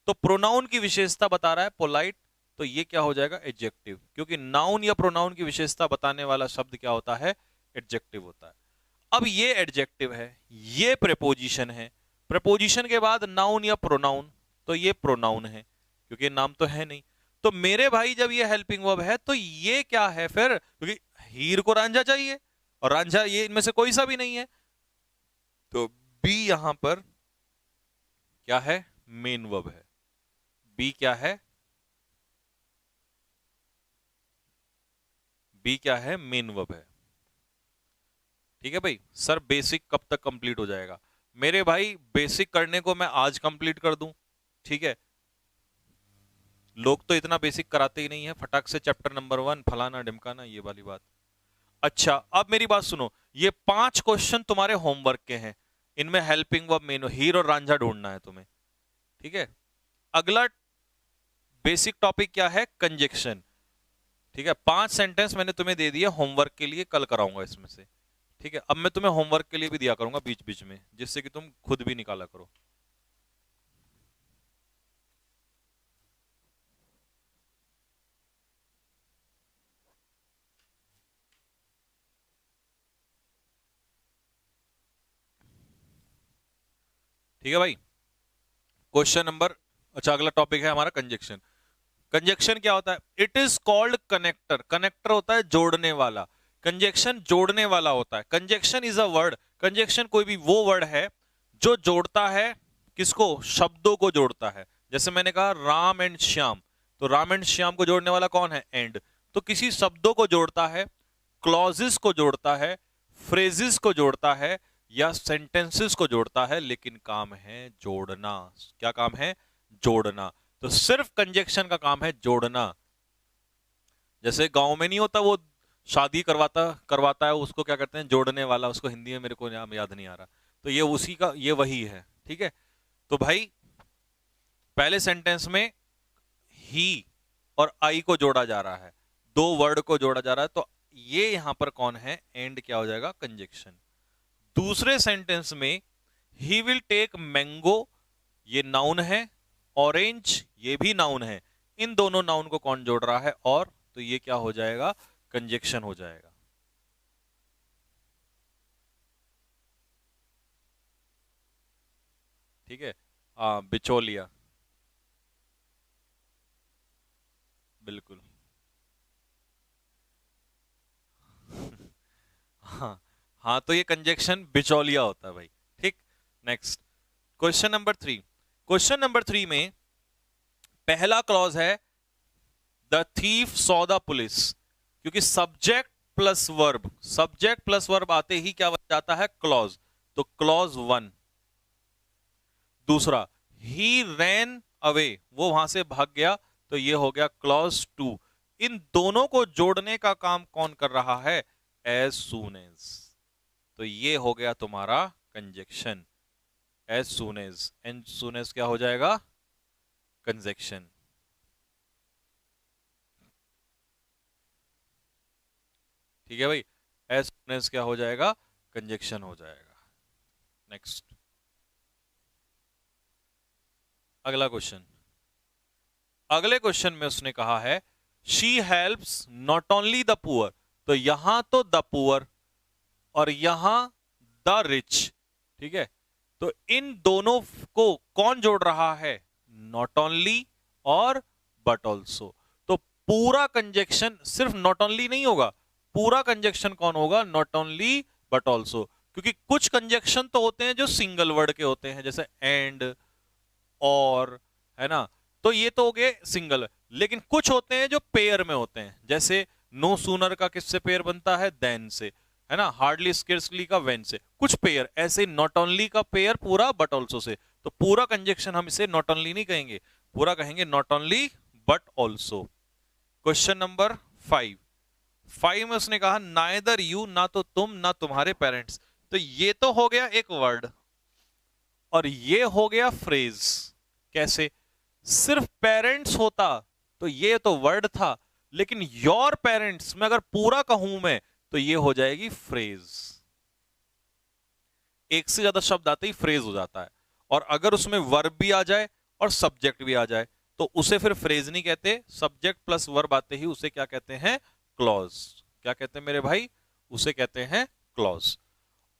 तो प्रोनाउन की विशेषता बता रहा है पोलाइट, तो ये क्या हो जाएगा, एडजेक्टिव, क्योंकि नाउन या प्रोनाउन की विशेषता बताने वाला शब्द क्या होता है, एडजेक्टिव होता है। अब ये एडजेक्टिव है, ये प्रेपोजिशन है, प्रेपोजिशन के बाद नाउन या प्रोनाउन, तो ये प्रोनाउन है, क्योंकि नाम तो है नहीं। तो मेरे भाई जब ये हेल्पिंग वर्ब है तो ये क्या है फिर, क्योंकि हीर को रांझा चाहिए, और रांझा ये इनमें से कोई सा भी नहीं है, तो बी यहां पर क्या है, मेन वर्ब है। बी क्या है, बी क्या है, मेन वर्ब है। ठीक है भाई, सर बेसिक कब तक कंप्लीट हो जाएगा, मेरे भाई बेसिक करने को मैं आज कंप्लीट कर दूं, ठीक है, लोग तो इतना बेसिक कराते ही नहीं है, फटाक से चैप्टर नंबर 1 फलाना ढिमकाना, ये वाली बात। अच्छा अब मेरी बात सुनो, ये 5 क्वेश्चन तुम्हारे होमवर्क के हैं, इनमें हेल्पिंग वर्ब, मेन, हीर और रांझा ढूंढना है तुम्हें, ठीक है। अगला बेसिक टॉपिक क्या है, कंजक्शन, ठीक है। 5 सेंटेंस मैंने तुम्हें दे दिए होमवर्क के लिए, कल कराऊंगा इसमें से, ठीक है। अब मैं तुम्हें होमवर्क के लिए भी दिया करूंगा बीच बीच में, जिससे कि तुम खुद भी निकाला करो। ठीक है भाई, क्वेश्चन नंबर, अच्छा अगला टॉपिक है हमारा कंजक्शन। कंजक्शन क्या होता है, it is called connector, connector होता है जोड़ने वाला, कंजक्शन जोड़ने वाला होता है। Conjunction is a word, conjunction कोई भी वो वर्ड है जो जोड़ता है, किसको, शब्दों को जोड़ता है। जैसे मैंने कहा राम एंड श्याम, तो राम एंड श्याम को जोड़ने वाला कौन है, एंड, तो किसी शब्दों को जोड़ता है, क्लॉजेस को जोड़ता है, फ्रेजेस को जोड़ता है, या सेंटेंसेस को जोड़ता है, लेकिन काम है जोड़ना। क्या काम है, जोड़ना। तो सिर्फ कंजक्शन का काम है जोड़ना। जैसे गांव में नहीं होता वो शादी करवाता करवाता है, उसको क्या कहते हैं, जोड़ने वाला, उसको हिंदी में मेरे को नाम याद नहीं आ रहा, तो ये उसी का, ये वही है, ठीक है। तो भाई पहले सेंटेंस में ही और आई को जोड़ा जा रहा है, 2 वर्ड को जोड़ा जा रहा है, तो ये यहां पर कौन है, एंड क्या हो जाएगा, कंजक्शन। दूसरे सेंटेंस में ही विल टेक मैंगो, ये नाउन है, ऑरेंज ये भी नाउन है, इन दोनों नाउन को कौन जोड़ रहा है, और, तो ये क्या हो जाएगा, कंजक्शन हो जाएगा। ठीक है, बिचौलिया, बिल्कुल। हाँ हाँ, तो ये कंजक्शन बिचौलिया होता है भाई, ठीक। नेक्स्ट, क्वेश्चन नंबर 3 में पहला क्लॉज है the thief saw the police, क्योंकि सब्जेक्ट प्लस वर्ब आते ही क्या बन जाता है, क्लॉज, तो क्लॉज 1। दूसरा, ही रैन अवे, वो वहां से भाग गया, तो ये हो गया क्लॉज 2। इन दोनों को जोड़ने का काम कौन कर रहा है, एज सून एज, तो ये हो गया तुम्हारा कंजक्शन, एज सून एज क्या हो जाएगा, कंजक्शन। ठीक है भाई, एज सून एज क्या हो जाएगा, कंजक्शन हो जाएगा। नेक्स्ट, अगला क्वेश्चन, अगले क्वेश्चन में उसने कहा है she helps not only the poor, तो यहां तो द पुअर और यहां द रिच, ठीक है। तो इन दोनों को कौन जोड़ रहा है, नॉट ओनली और बट ऑल्सो। तो पूरा कंजक्शन सिर्फ नॉट ओनली नहीं होगा, पूरा कंजक्शन कौन होगा, नॉट ओनली बट ऑल्सो, क्योंकि कुछ कंजक्शन तो होते हैं जो सिंगल वर्ड के होते हैं, जैसे एंड, और, है ना, तो ये तो हो गए सिंगल। लेकिन कुछ होते हैं जो पेयर में होते हैं, जैसे नो सूनर का किससे पेयर बनता है, देन से, है ना, हार्डली स्केर्सली का वेन से, कुछ पेयर ऐसे, नॉट ओनली का पेयर पूरा बट ऑल्सो से। तो पूरा कंजक्शन हम इसे नॉट ओनली नहीं कहेंगे, पूरा कहेंगे not only but also. Question number 5 में उसने कहा नाइदर यू, ना तो तुम ना तुम्हारे पेरेंट्स। तो ये तो हो गया एक वर्ड और ये हो गया फ्रेज। कैसे? सिर्फ पेरेंट्स होता तो ये तो वर्ड था, लेकिन योर पेरेंट्स में अगर पूरा कहूं मैं तो ये हो जाएगी फ्रेज। एक से ज्यादा शब्द आते ही फ्रेज हो जाता है, और अगर उसमें वर्ब भी आ जाए और सब्जेक्ट भी आ जाए तो उसे फिर फ्रेज नहीं कहते, सब्जेक्ट प्लस वर्ब आते ही उसे क्या कहते हैं? क्लॉज। क्या कहते हैं मेरे भाई? उसे कहते हैं क्लॉज।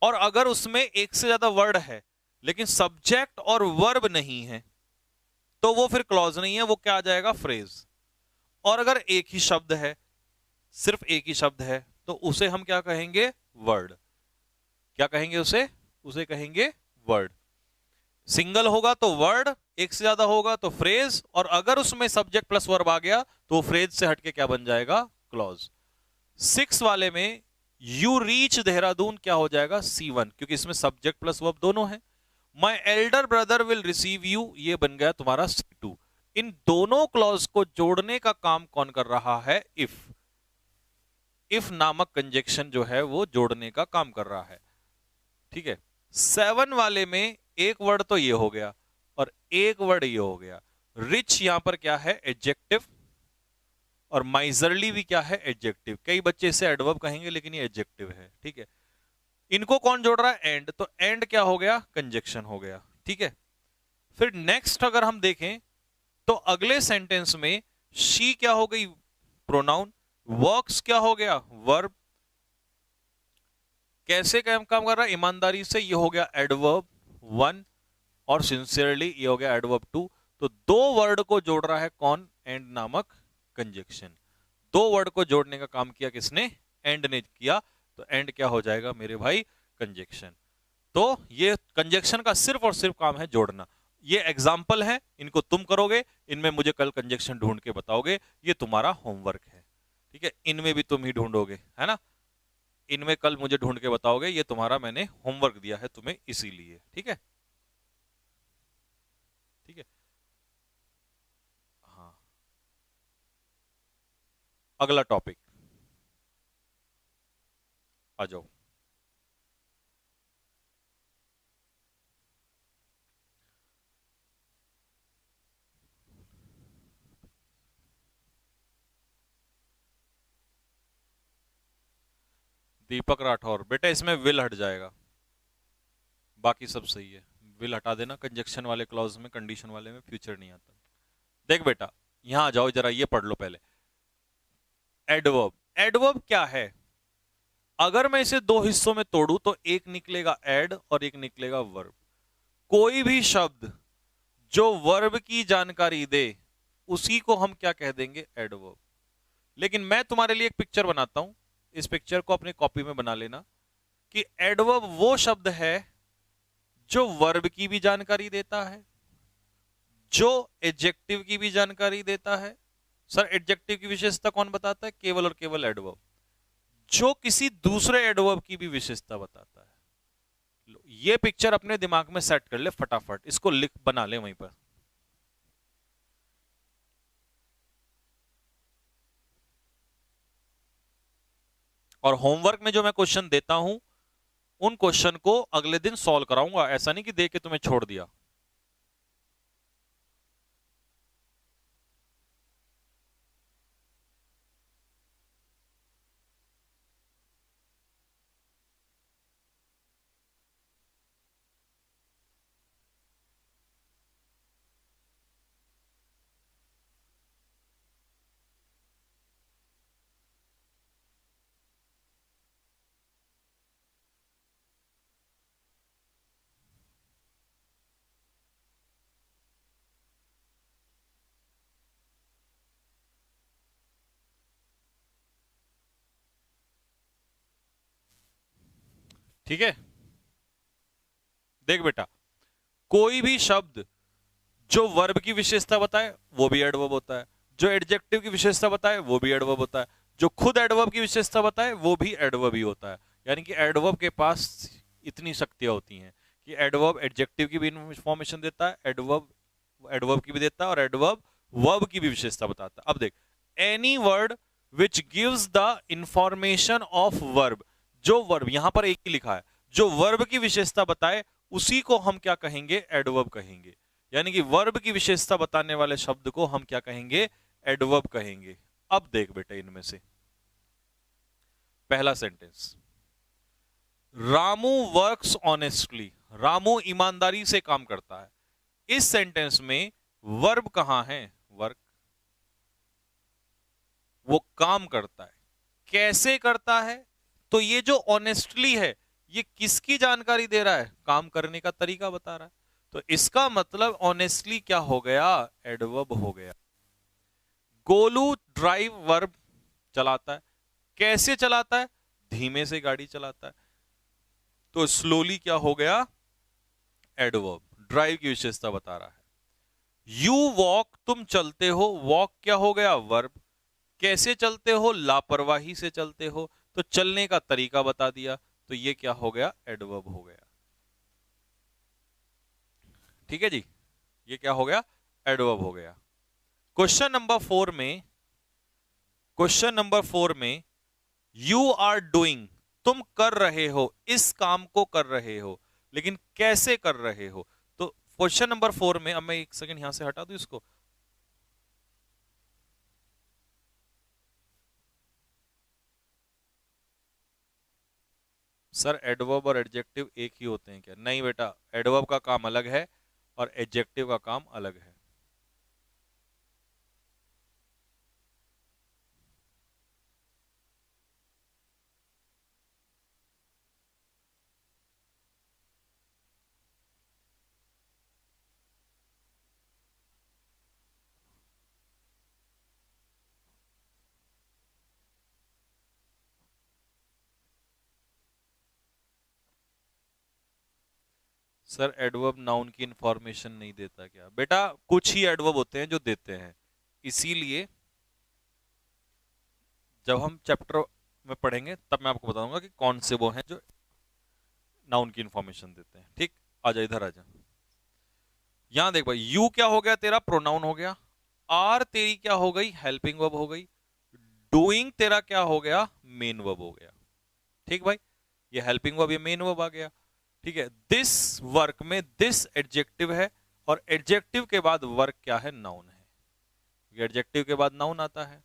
और अगर उसमें एक से ज्यादा वर्ड है लेकिन सब्जेक्ट और वर्ब नहीं है तो वो फिर क्लॉज नहीं है, वो क्या आ जाएगा? फ्रेज। और अगर एक ही शब्द है, सिर्फ एक ही शब्द है, तो उसे हम क्या कहेंगे? वर्ड। क्या कहेंगे उसे? उसे कहेंगे वर्ड। सिंगल होगा तो वर्ड, एक से ज्यादा होगा तो फ्रेज, और अगर उसमें सब्जेक्ट प्लस वर्ब आ गया तो फ्रेज से हटके क्या बन जाएगा? क्लॉज। 6 वाले में यू रीच देहरादून क्या हो जाएगा? C1, क्योंकि इसमें सब्जेक्ट प्लस वर्ब दोनों है। My elder brother will receive you, ये बन गया तुम्हारा C2। इन दोनों क्लॉज को जोड़ने का काम कौन कर रहा है? इफ नामक कंजक्शन जो है वो जोड़ने का काम कर रहा है। ठीक है। 7 वाले में एक वर्ड तो ये हो गया और एक वर्ड ये हो गया। रिच यहां पर क्या है? एडजेक्टिव। और माइजरली भी क्या है? एडजेक्टिव। कई बच्चे इसे एडवर्ब कहेंगे लेकिन ये एडजेक्टिव है। ठीक है। इनको कौन जोड़ रहा है? एंड। तो एंड क्या हो गया? कंजक्शन हो गया। ठीक है। फिर नेक्स्ट अगर हम देखें तो अगले सेंटेंस में शी क्या हो गई? प्रोनाउन। वर्क्स क्या हो गया? वर्ब। कैसे काम कर रहा है? ईमानदारी से, ये हो गया एडवर्ब 1, और सिंसियरली ये हो गया एडवर्ब 2। तो दो वर्ड को जोड़ रहा है कौन? एंड नामक कंजक्शन। दो वर्ड को जोड़ने का काम किया किसने? एंड ने किया। तो एंड क्या हो जाएगा मेरे भाई? कंजक्शन। तो ये कंजक्शन का सिर्फ और सिर्फ काम है जोड़ना। ये एग्जाम्पल है, इनको तुम करोगे, इनमें मुझे कल कंजक्शन ढूंढ के बताओगे, ये तुम्हारा होमवर्क है। ठीक है। इनमें भी तुम ही ढूंढोगे, है ना? इनमें कल मुझे ढूंढ के बताओगे, ये तुम्हारा मैंने होमवर्क दिया है तुम्हें इसीलिए। ठीक है। ठीक है। हाँ, अगला टॉपिक आ जाओ। दीपक राठौर, बेटा इसमें विल हट जाएगा, बाकी सब सही है। विल हटा देना, कंजक्शन वाले क्लॉज में, कंडीशन वाले में फ्यूचर नहीं आता। देख बेटा, यहां आ जाओ जरा, ये पढ़ लो पहले। एडवर्ब। एडवर्ब क्या है? अगर मैं इसे दो हिस्सों में तोड़ू तो एक निकलेगा एड और एक निकलेगा वर्ब। कोई भी शब्द जो वर्ब की जानकारी दे उसी को हम क्या कह देंगे? एडवर्ब। लेकिन मैं तुम्हारे लिए एक पिक्चर बनाता हूं, इस पिक्चर को अपनी कॉपी में बना लेना, कि एडवर्ब वो शब्द है जो वर्ब की भी जानकारी देता है, जो एडजेक्टिव की भी जानकारी देता है। सर एडजेक्टिव की विशेषता कौन बताता है? केवल और केवल एडवर्ब। जो किसी दूसरे एडवर्ब की भी विशेषता बताता है। ये पिक्चर अपने दिमाग में सेट कर ले फटाफट, इसको लिख बना ले वहीं पर। और होमवर्क में जो मैं क्वेश्चन देता हूं उन क्वेश्चन को अगले दिन सॉल्व कराऊंगा, ऐसा नहीं कि दे के तुम्हें छोड़ दिया। ठीक है। देख बेटा, कोई भी शब्द जो वर्ब की विशेषता बताए वो भी एडवर्ब होता है, जो एडजेक्टिव की विशेषता बताए वो भी एडवर्ब होता है, जो खुद एडवर्ब की विशेषता बताए वो भी एडवर्ब ही होता है। यानी कि एडवर्ब के पास इतनी शक्तियां होती हैं कि एडवर्ब एडजेक्टिव की भी इंफॉर्मेशन देता है, एडवर्ब एडवर्ब की भी देता है, और एडवर्ब वर्ब की भी विशेषता बताता है। अब देख, any word which gives the information of verb, जो वर्ब यहां पर एक ही लिखा है, जो वर्ब की विशेषता बताए उसी को हम क्या कहेंगे, एडवर्ब कहेंगे। यानी कि वर्ब की विशेषता बताने वाले शब्द को हम क्या कहेंगे, एडवर्ब कहेंगे। अब देख बेटा, इनमें से पहला sentence, Ramu works honestly, Ramu ईमानदारी से काम करता है। इस सेंटेंस में वर्ब कहां है, वर्क, वो काम करता है। कैसे करता है, तो ये जो ऑनेस्टली है ये किसकी जानकारी दे रहा है, काम करने का तरीका बता रहा है। तो इसका मतलब ऑनेस्टली क्या हो गया, एडवर्ब हो गया। गोलू ड्राइव वर्ब, चलाता है। कैसे चलाता है, धीमे से गाड़ी चलाता है। तो स्लोली क्या हो गया, एडवर्ब, ड्राइव की विशेषता बता रहा है। यू वॉक, तुम चलते हो, वॉक क्या हो गया, वर्ब। कैसे चलते हो, लापरवाही से चलते हो, तो चलने का तरीका बता दिया, तो ये क्या हो गया, एडवर्ब हो गया। ठीक है जी, ये क्या हो गया, एडवर्ब हो गया। क्वेश्चन नंबर 4 में, क्वेश्चन नंबर 4 में यू आर डूइंग, तुम कर रहे हो, इस काम को कर रहे हो, लेकिन कैसे कर रहे हो। तो क्वेश्चन नंबर 4 में, अब मैं एक सेकंड यहां से हटा दूं इसको, सर एडवर्ब और एडजेक्टिव एक ही होते हैं क्या, नहीं बेटा, एडवर्ब का काम अलग है और एडजेक्टिव का काम अलग है। सर एडवर्ब नाउन की इंफॉर्मेशन नहीं देता क्या, बेटा कुछ ही एडवर्ब होते हैं जो देते हैं, इसीलिए जब हम चैप्टर में पढ़ेंगे तब मैं आपको बताऊंगा कि कौन से वो हैं जो नाउन की इंफॉर्मेशन देते हैं। ठीक, आजा इधर आजा, यहां देख भाई, यू क्या हो गया तेरा, प्रोनाउन हो गया। आर तेरी क्या हो गई, हेल्पिंग वर्ब हो गई। डूइंग तेरा क्या हो गया, मेन वर्ब हो गया। ठीक भाई, ये हेल्पिंग वर्ब, ये मेन वर्ब आ गया। ठीक है, दिस वर्क में दिस एडजेक्टिव है, और एडजेक्टिव के बाद वर्क क्या है, नाउन है। एडजेक्टिव के बाद नाउन आता है।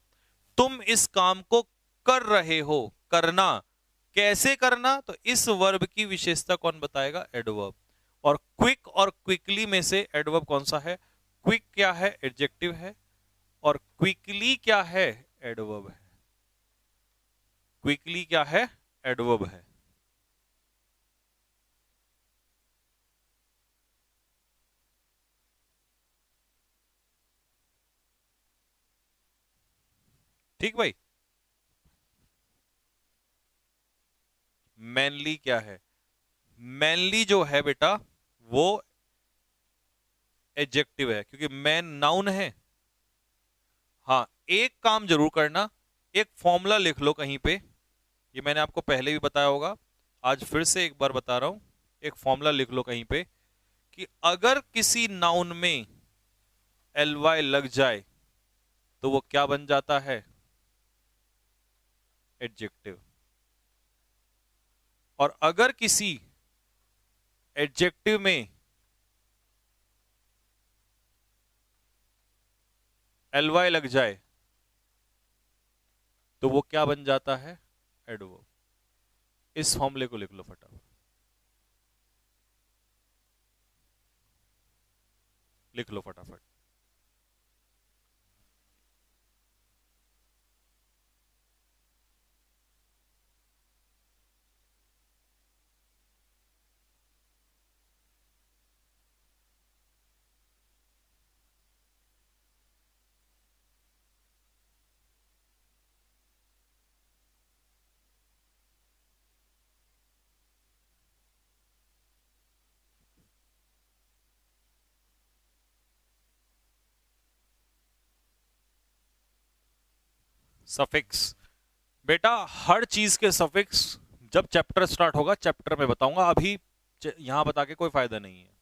तुम इस काम को कर रहे हो, करना, कैसे करना, तो इस वर्ब की विशेषता कौन बताएगा, एडवर्ब। और क्विक और क्विकली में से एडवर्ब कौन सा है, क्विक क्या है, एडजेक्टिव है, और क्विकली क्या है, एडवर्ब है। क्विकली क्या है, एडवर्ब है। ठीक भाई, मैनली क्या है, मैनली जो है बेटा वो एडजेक्टिव है, क्योंकि मैन नाउन है। हाँ, एक काम जरूर करना, एक फॉर्मूला लिख लो कहीं पे, ये मैंने आपको पहले भी बताया होगा, आज फिर से एक बार बता रहा हूं। एक फॉर्मूला लिख लो कहीं पे कि अगर किसी नाउन में एल वाई लग जाए तो वो क्या बन जाता है, एडजेक्टिव। और अगर किसी एडजेक्टिव में एल वाई लग जाए तो वो क्या बन जाता है, एडवर्ब। इस फॉर्मूले को लिख लो फटाफट, लिख लो फटाफट। सफिक्स, बेटा हर चीज के सफिक्स जब चैप्टर स्टार्ट होगा, चैप्टर में बताऊंगा, अभी यहां बता के कोई फायदा नहीं है।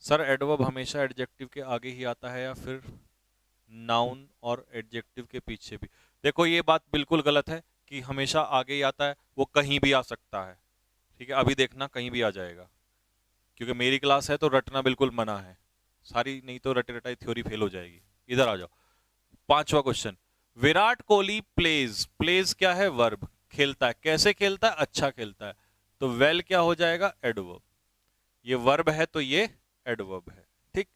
सर एडवर्ब हमेशा एडजेक्टिव के आगे ही आता है या फिर नाउन और एडजेक्टिव के पीछे भी? देखो ये बात बिल्कुल गलत है कि हमेशा आगे ही आता है, वो कहीं भी आ सकता है। ठीक है, अभी देखना कहीं भी आ जाएगा, क्योंकि मेरी क्लास है तो रटना बिल्कुल मना है सारी, नहीं तो रटे रटाई थ्योरी फेल हो जाएगी। इधर आ जाओ, पांचवा question. Virat Kohli plays, plays क्या है? वर्ब। खेलता है, कैसे खेलता है? अच्छा खेलता है। तो वेल क्या हो जाएगा? एडवर्ब। ये वर्ब है तो ये एडवर्ब है। ठीक।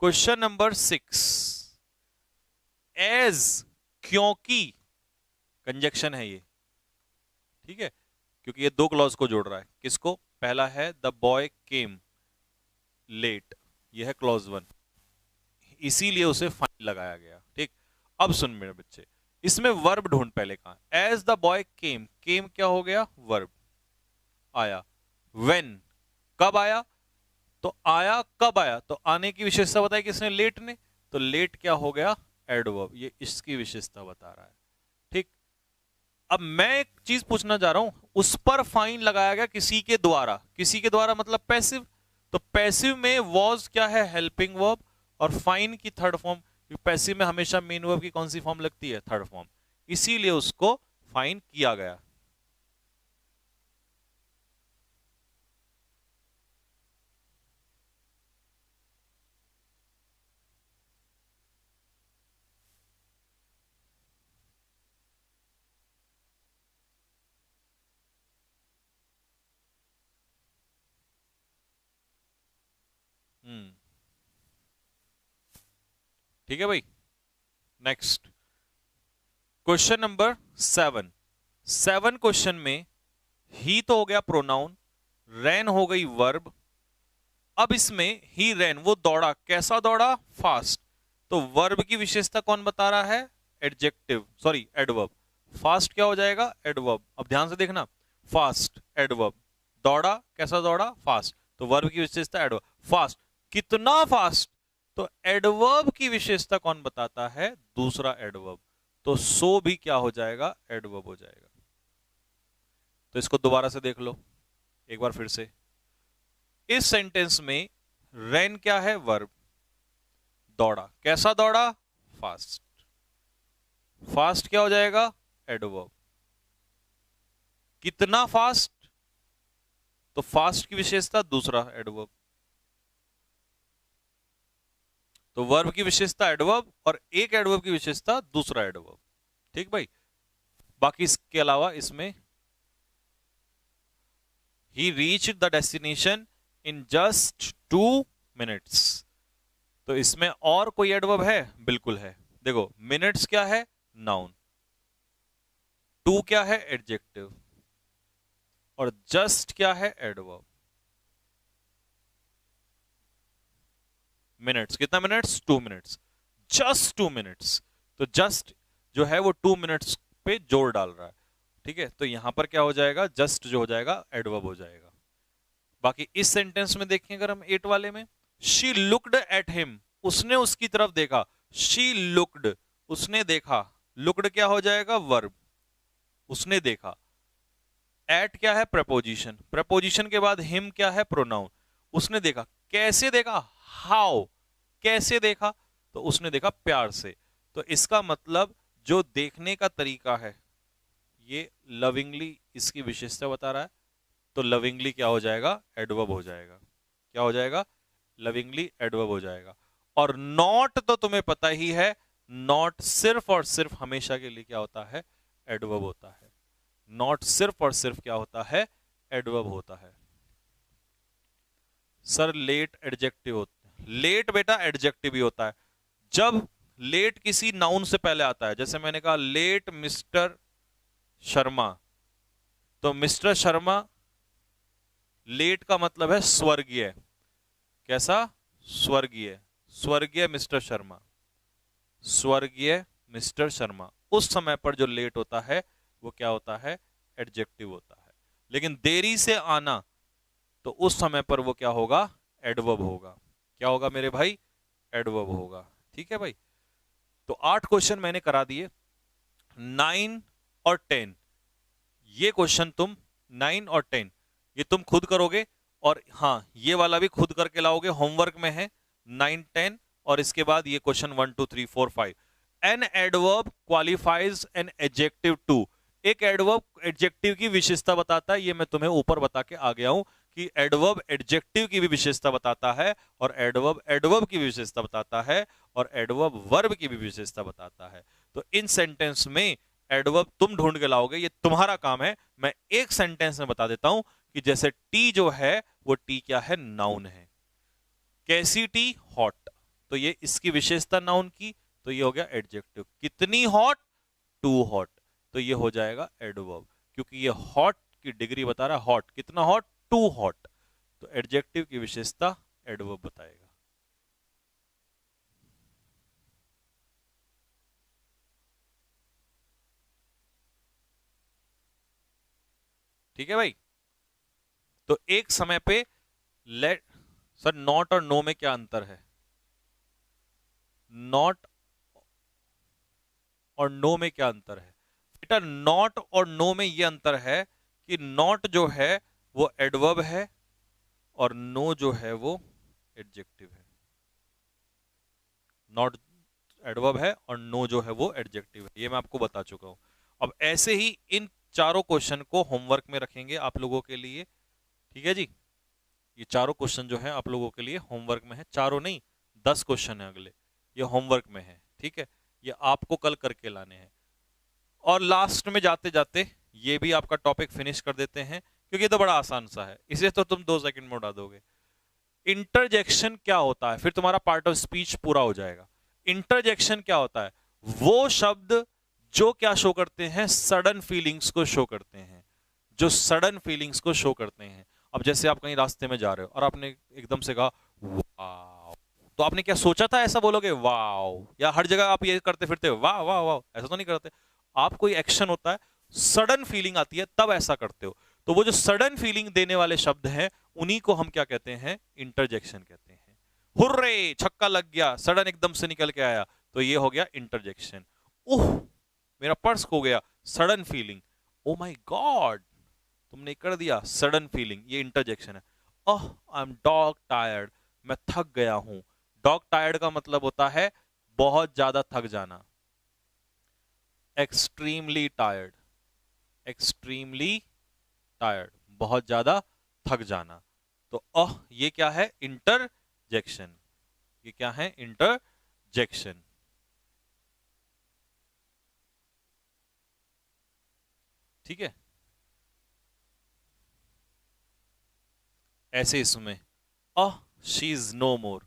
क्वेश्चन नंबर 6, एज, क्योंकि, कंजक्शन है ये। ठीक है, क्योंकि ये दो क्लॉज को जोड़ रहा है। किसको? पहला है द बॉय केम लेट, यह है क्लॉज 1, इसीलिए उसे फाइन लगाया गया। ठीक। अब सुन मेरे बच्चे, इसमें वर्ब ढूंढ पहले कहां। एज द बॉय केम, केम क्या हो गया? वर्ब, आया। व्हेन, कब आया? तो आया कब आया? तो आने की विशेषता बताई किसने? लेट ने। तो लेट क्या हो गया? एडवर्ब। ये इसकी विशेषता बता रहा है। ठीक। अब मैं एक चीज पूछना चाह रहा हूं, उस पर फाइन लगाया गया किसी के द्वारा, किसी के द्वारा मतलब पैसिव। तो पैसिव में वॉज क्या है? Helping verb. और फाइन की थर्ड फॉर्म, पैसिव में हमेशा मेन वर्ब की कौन सी फॉर्म लगती है? Third form. इसीलिए उसको फाइन किया गया। हम्म, ठीक है भाई। Next question number 7। 7 क्वेश्चन में ही तो हो गया प्रोनाउन, रैन हो गई वर्ब। अब इसमें ही रैन, वो दौड़ा, कैसा दौड़ा? फास्ट। तो वर्ब की विशेषता कौन बता रहा है? Adjective, sorry adverb. फास्ट क्या हो जाएगा? एडवर्ब। अब ध्यान से देखना, फास्ट एडवर्ब, दौड़ा कैसा दौड़ा? फास्ट। तो वर्ब की विशेषता एडवर्ब। फास्ट, कितना फास्ट? तो एडवर्ब की विशेषता कौन बताता है? दूसरा एडवर्ब। तो सो भी क्या हो जाएगा? एडवर्ब हो जाएगा। तो इसको दोबारा से देख लो एक बार फिर से। इस सेंटेंस में रैन क्या है? वर्ब, दौड़ा, कैसा दौड़ा? फास्ट। फास्ट क्या हो जाएगा? एडवर्ब। कितना फास्ट? तो फास्ट की विशेषता दूसरा एडवर्ब। तो वर्ब की विशेषता एडवर्ब और एक एडवर्ब की विशेषता दूसरा एडवर्ब। ठीक भाई। बाकी इसके अलावा इसमें ही reached the destination in just 2 minutes. तो इसमें और कोई एडवर्ब है? बिल्कुल है। देखो, मिनट्स क्या है? नाउन। 2 क्या है? एडजेक्टिव। और जस्ट क्या है? एडवर्ब। मिनट्स, कितना मिनट्स? 2 मिनट्स। Just 2 minutes. तो जस्ट जो है वो 2 मिनट्स पे जोर डाल रहा है। ठीक है, तो यहां पर क्या हो जाएगा? जस्ट जो हो जाएगा एडवर्ब हो जाएगा। बाकी इस सेंटेंस में देखें अगर हम 8 वाले में, शी लुक्ड एट हिम, उसने उसकी तरफ देखा। शी लुक्ड, उसने देखा। लुक्ड क्या हो जाएगा? वर्ब, उसने देखा। एट क्या है? प्रपोजिशन। प्रपोजिशन के बाद हिम क्या है? प्रोनाउन। उसने देखा, कैसे देखा? हाउ, कैसे देखा? तो उसने देखा प्यार से। तो इसका मतलब जो देखने का तरीका है ये लविंगली इसकी विशेषता बता रहा है। तो लविंगली क्या हो जाएगा? एडवर्ब हो जाएगा। क्या हो जाएगा? लविंगली एडवर्ब हो जाएगा। और नॉट तो तुम्हें पता ही है, नॉट सिर्फ और सिर्फ हमेशा के लिए क्या होता है? एडवर्ब होता है। नॉट सिर्फ और सिर्फ क्या होता है? एडवर्ब होता है। सर लेट एडजेक्टिव होता है? लेट बेटा एडजेक्टिव ही होता है। जब लेट किसी नाउन से पहले आता है, जैसे मैंने कहा लेट मिस्टर शर्मा, तो मिस्टर शर्मा, लेट का मतलब है स्वर्गीय। कैसा? स्वर्गीय। स्वर्गीय मिस्टर शर्मा, स्वर्गीय मिस्टर शर्मा। उस समय पर जो लेट होता है वो क्या होता है? एडजेक्टिव होता है। लेकिन देरी से आना, तो उस समय पर वो क्या होगा? एडवर्ब होगा। क्या होगा मेरे भाई? एडवर्ब होगा। ठीक है भाई। तो 8 क्वेश्चन मैंने करा दिए। 9 और 10 ये क्वेश्चन तुम 9 और 10 ये तुम खुद करोगे, और हाँ ये वाला भी खुद करके लाओगे, होमवर्क में है 9 10। और इसके बाद ये question 1 2 3 4 5। An adverb qualifies an adjective too. एक एडवर्ब एडजेक्टिव की विशेषता बताता है, ये मैं तुम्हें ऊपर बता के आ गया हूं कि एडवर्ब एडजेक्टिव की भी विशेषता बताता है, और एडवर्ब एडवर्ब की भी विशेषता बताता है, और एडवर्ब वर्ब की भी विशेषता बताता है। तो इन सेंटेंस में एडवर्ब तुम ढूंढ के लाओगे, ये तुम्हारा काम है। मैं एक सेंटेंस में बता देता हूं कि जैसे टी जो है वो टी क्या है, नाउन है। कैसी टी, हॉट, तो ये इसकी विशेषता नाउन की, तो ये हो गया एडजेक्टिव। कितनी हॉट, टू हॉट, तो ये हो जाएगा एडवर्ब, क्योंकि ये हॉट की डिग्री बता रहा है, हॉट कितना हॉट, टू हॉट, तो एडजेक्टिव की विशेषता एडवर्ब बताएगा। ठीक है भाई। तो एक समय पे लेट, सर नॉट और नो में क्या अंतर है? नॉट और नो में क्या अंतर है बेटा? नॉट और नो में यह अंतर है कि नॉट जो है वो एडवर्ब है, और नो जो है वो एडजेक्टिव है। नॉट एडवर्ब है और नो जो है वो एडजेक्टिव है, ये मैं आपको बता चुका हूं। अब ऐसे ही इन चारों क्वेश्चन को होमवर्क में रखेंगे आप लोगों के लिए। ठीक है जी, ये चारों क्वेश्चन जो है आप लोगों के लिए होमवर्क में है। चारों नहीं, 10 क्वेश्चन है अगले, ये होमवर्क में है। ठीक है, ये आपको कल करके लाने हैं। और लास्ट में जाते जाते ये भी आपका टॉपिक फिनिश कर देते हैं, क्योंकि ये तो बड़ा आसान सा है, इसे तो तुम 2 सेकंड में उड़ा दोगे। इंटरजेक्शन क्या होता है, फिर तुम्हारा पार्ट ऑफ स्पीच पूरा हो जाएगा। इंटरजेक्शन क्या होता है? वो शब्द जो क्या शो करते हैं, सडन फीलिंग्स को शो करते हैं, जो सडन फीलिंग्स को शो करते हैं। अब जैसे आप कहीं रास्ते में जा रहे हो और आपने एकदम से कहा वाव, तो आपने क्या सोचा था ऐसा बोलोगे वाव? या हर जगह आप ये करते फिरते वाह वाह वाह, ऐसा तो नहीं करते। आप कोई एक्शन होता है, सडन फीलिंग आती है, तब ऐसा करते हो। तो वो जो सडन फीलिंग देने वाले शब्द हैं, उन्हीं को हम क्या कहते हैं, इंटरजेक्शन कहते हैं। हुर्रे, छक्का लग गया, सडन एकदम से निकल के आया, तो ये हो गया इंटरजेक्शन। ओह मेरा पर्स खो गया, sudden feeling. Oh my God, तुमने कर दिया, सडन फीलिंग, ये इंटरजेक्शन है। ओह आई एम डॉग टायर्ड, मैं थक गया हूं। डॉग टायर्ड का मतलब होता है बहुत ज्यादा थक जाना, एक्सट्रीमली टायर्ड, एक्सट्रीमली टायर्ड, बहुत ज्यादा थक जाना। तो ये क्या है, इंटरजेक्शन। ये क्या है, इंटरजेक्शन। ठीक है, ऐसे इसमें शी इज नो मोर,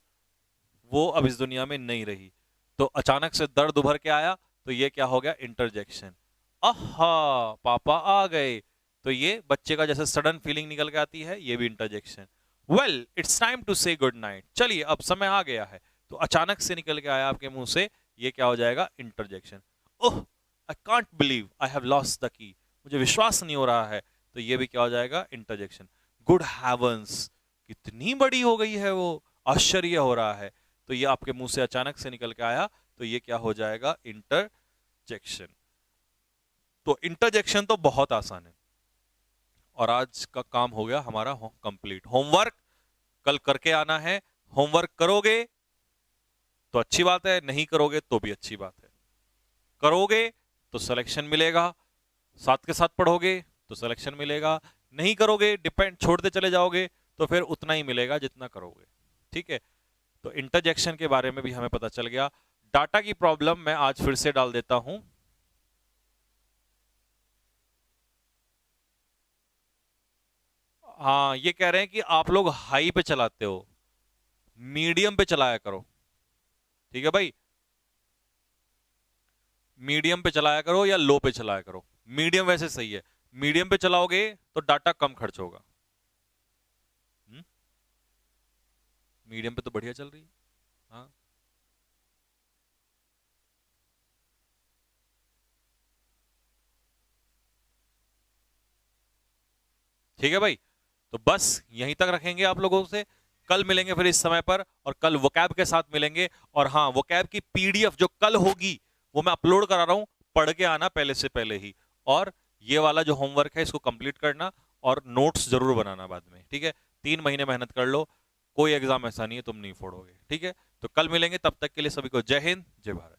वो अब इस दुनिया में नहीं रही, तो अचानक से दर्द उभर के आया, तो ये क्या हो गया, इंटरजेक्शन। आहा पापा आ गए, तो ये बच्चे का जैसे सडन फीलिंग निकल के आती है, ये भी interjection. Well it's time to say good night, चलिए अब समय आ गया है, तो अचानक से निकल के आया आपके मुंह से, ये क्या हो जाएगा, interjection. Oh I can't believe I have lost the key, मुझे विश्वास नहीं हो रहा है, तो ये भी क्या हो जाएगा, इंटरजेक्शन। गुड हेवंस, कितनी बड़ी हो गई है वो, आश्चर्य हो रहा है, तो ये आपके मुंह से अचानक से निकल के आया, तो ये क्या हो जाएगा, इंटरजेक्शन। तो इंटरजेक्शन तो बहुत आसान है, और आज का काम हो गया हमारा कंप्लीट। होमवर्क कल करके आना है, होमवर्क करोगे तो अच्छी बात है, नहीं करोगे तो भी अच्छी बात है। करोगे तो सिलेक्शन मिलेगा, साथ के साथ पढ़ोगे तो सिलेक्शन मिलेगा, नहीं करोगे डिपेंड छोड़ते चले जाओगे तो फिर उतना ही मिलेगा जितना करोगे। ठीक है, तो इंटरजेक्शन के बारे में भी हमें पता चल गया। डाटा की प्रॉब्लम मैं आज फिर से डाल देता हूं। हाँ ये कह रहे हैं कि आप लोग हाई पे चलाते हो, मीडियम पे चलाया करो। ठीक है भाई, मीडियम पे चलाया करो या लो पे चलाया करो। मीडियम वैसे सही है, मीडियम पे चलाओगे तो डाटा कम खर्च होगा। मीडियम पे तो बढ़िया चल रही है। हाँ ठीक है भाई, तो बस यहीं तक रखेंगे आप लोगों से। कल मिलेंगे फिर इस समय पर, और कल वोकैब के साथ मिलेंगे। और हाँ, वोकैब की पीडीएफ जो कल होगी वो मैं अपलोड करा रहा हूं, पढ़ के आना पहले से पहले ही। और ये वाला जो होमवर्क है इसको कंप्लीट करना और नोट्स जरूर बनाना बाद में, ठीक है। 3 महीने मेहनत कर लो, कोई एग्जाम ऐसा नहीं है तुम नहीं फोड़ोगे, ठीक है। तो कल मिलेंगे, तब तक के लिए सभी को जय हिंद जय भारत।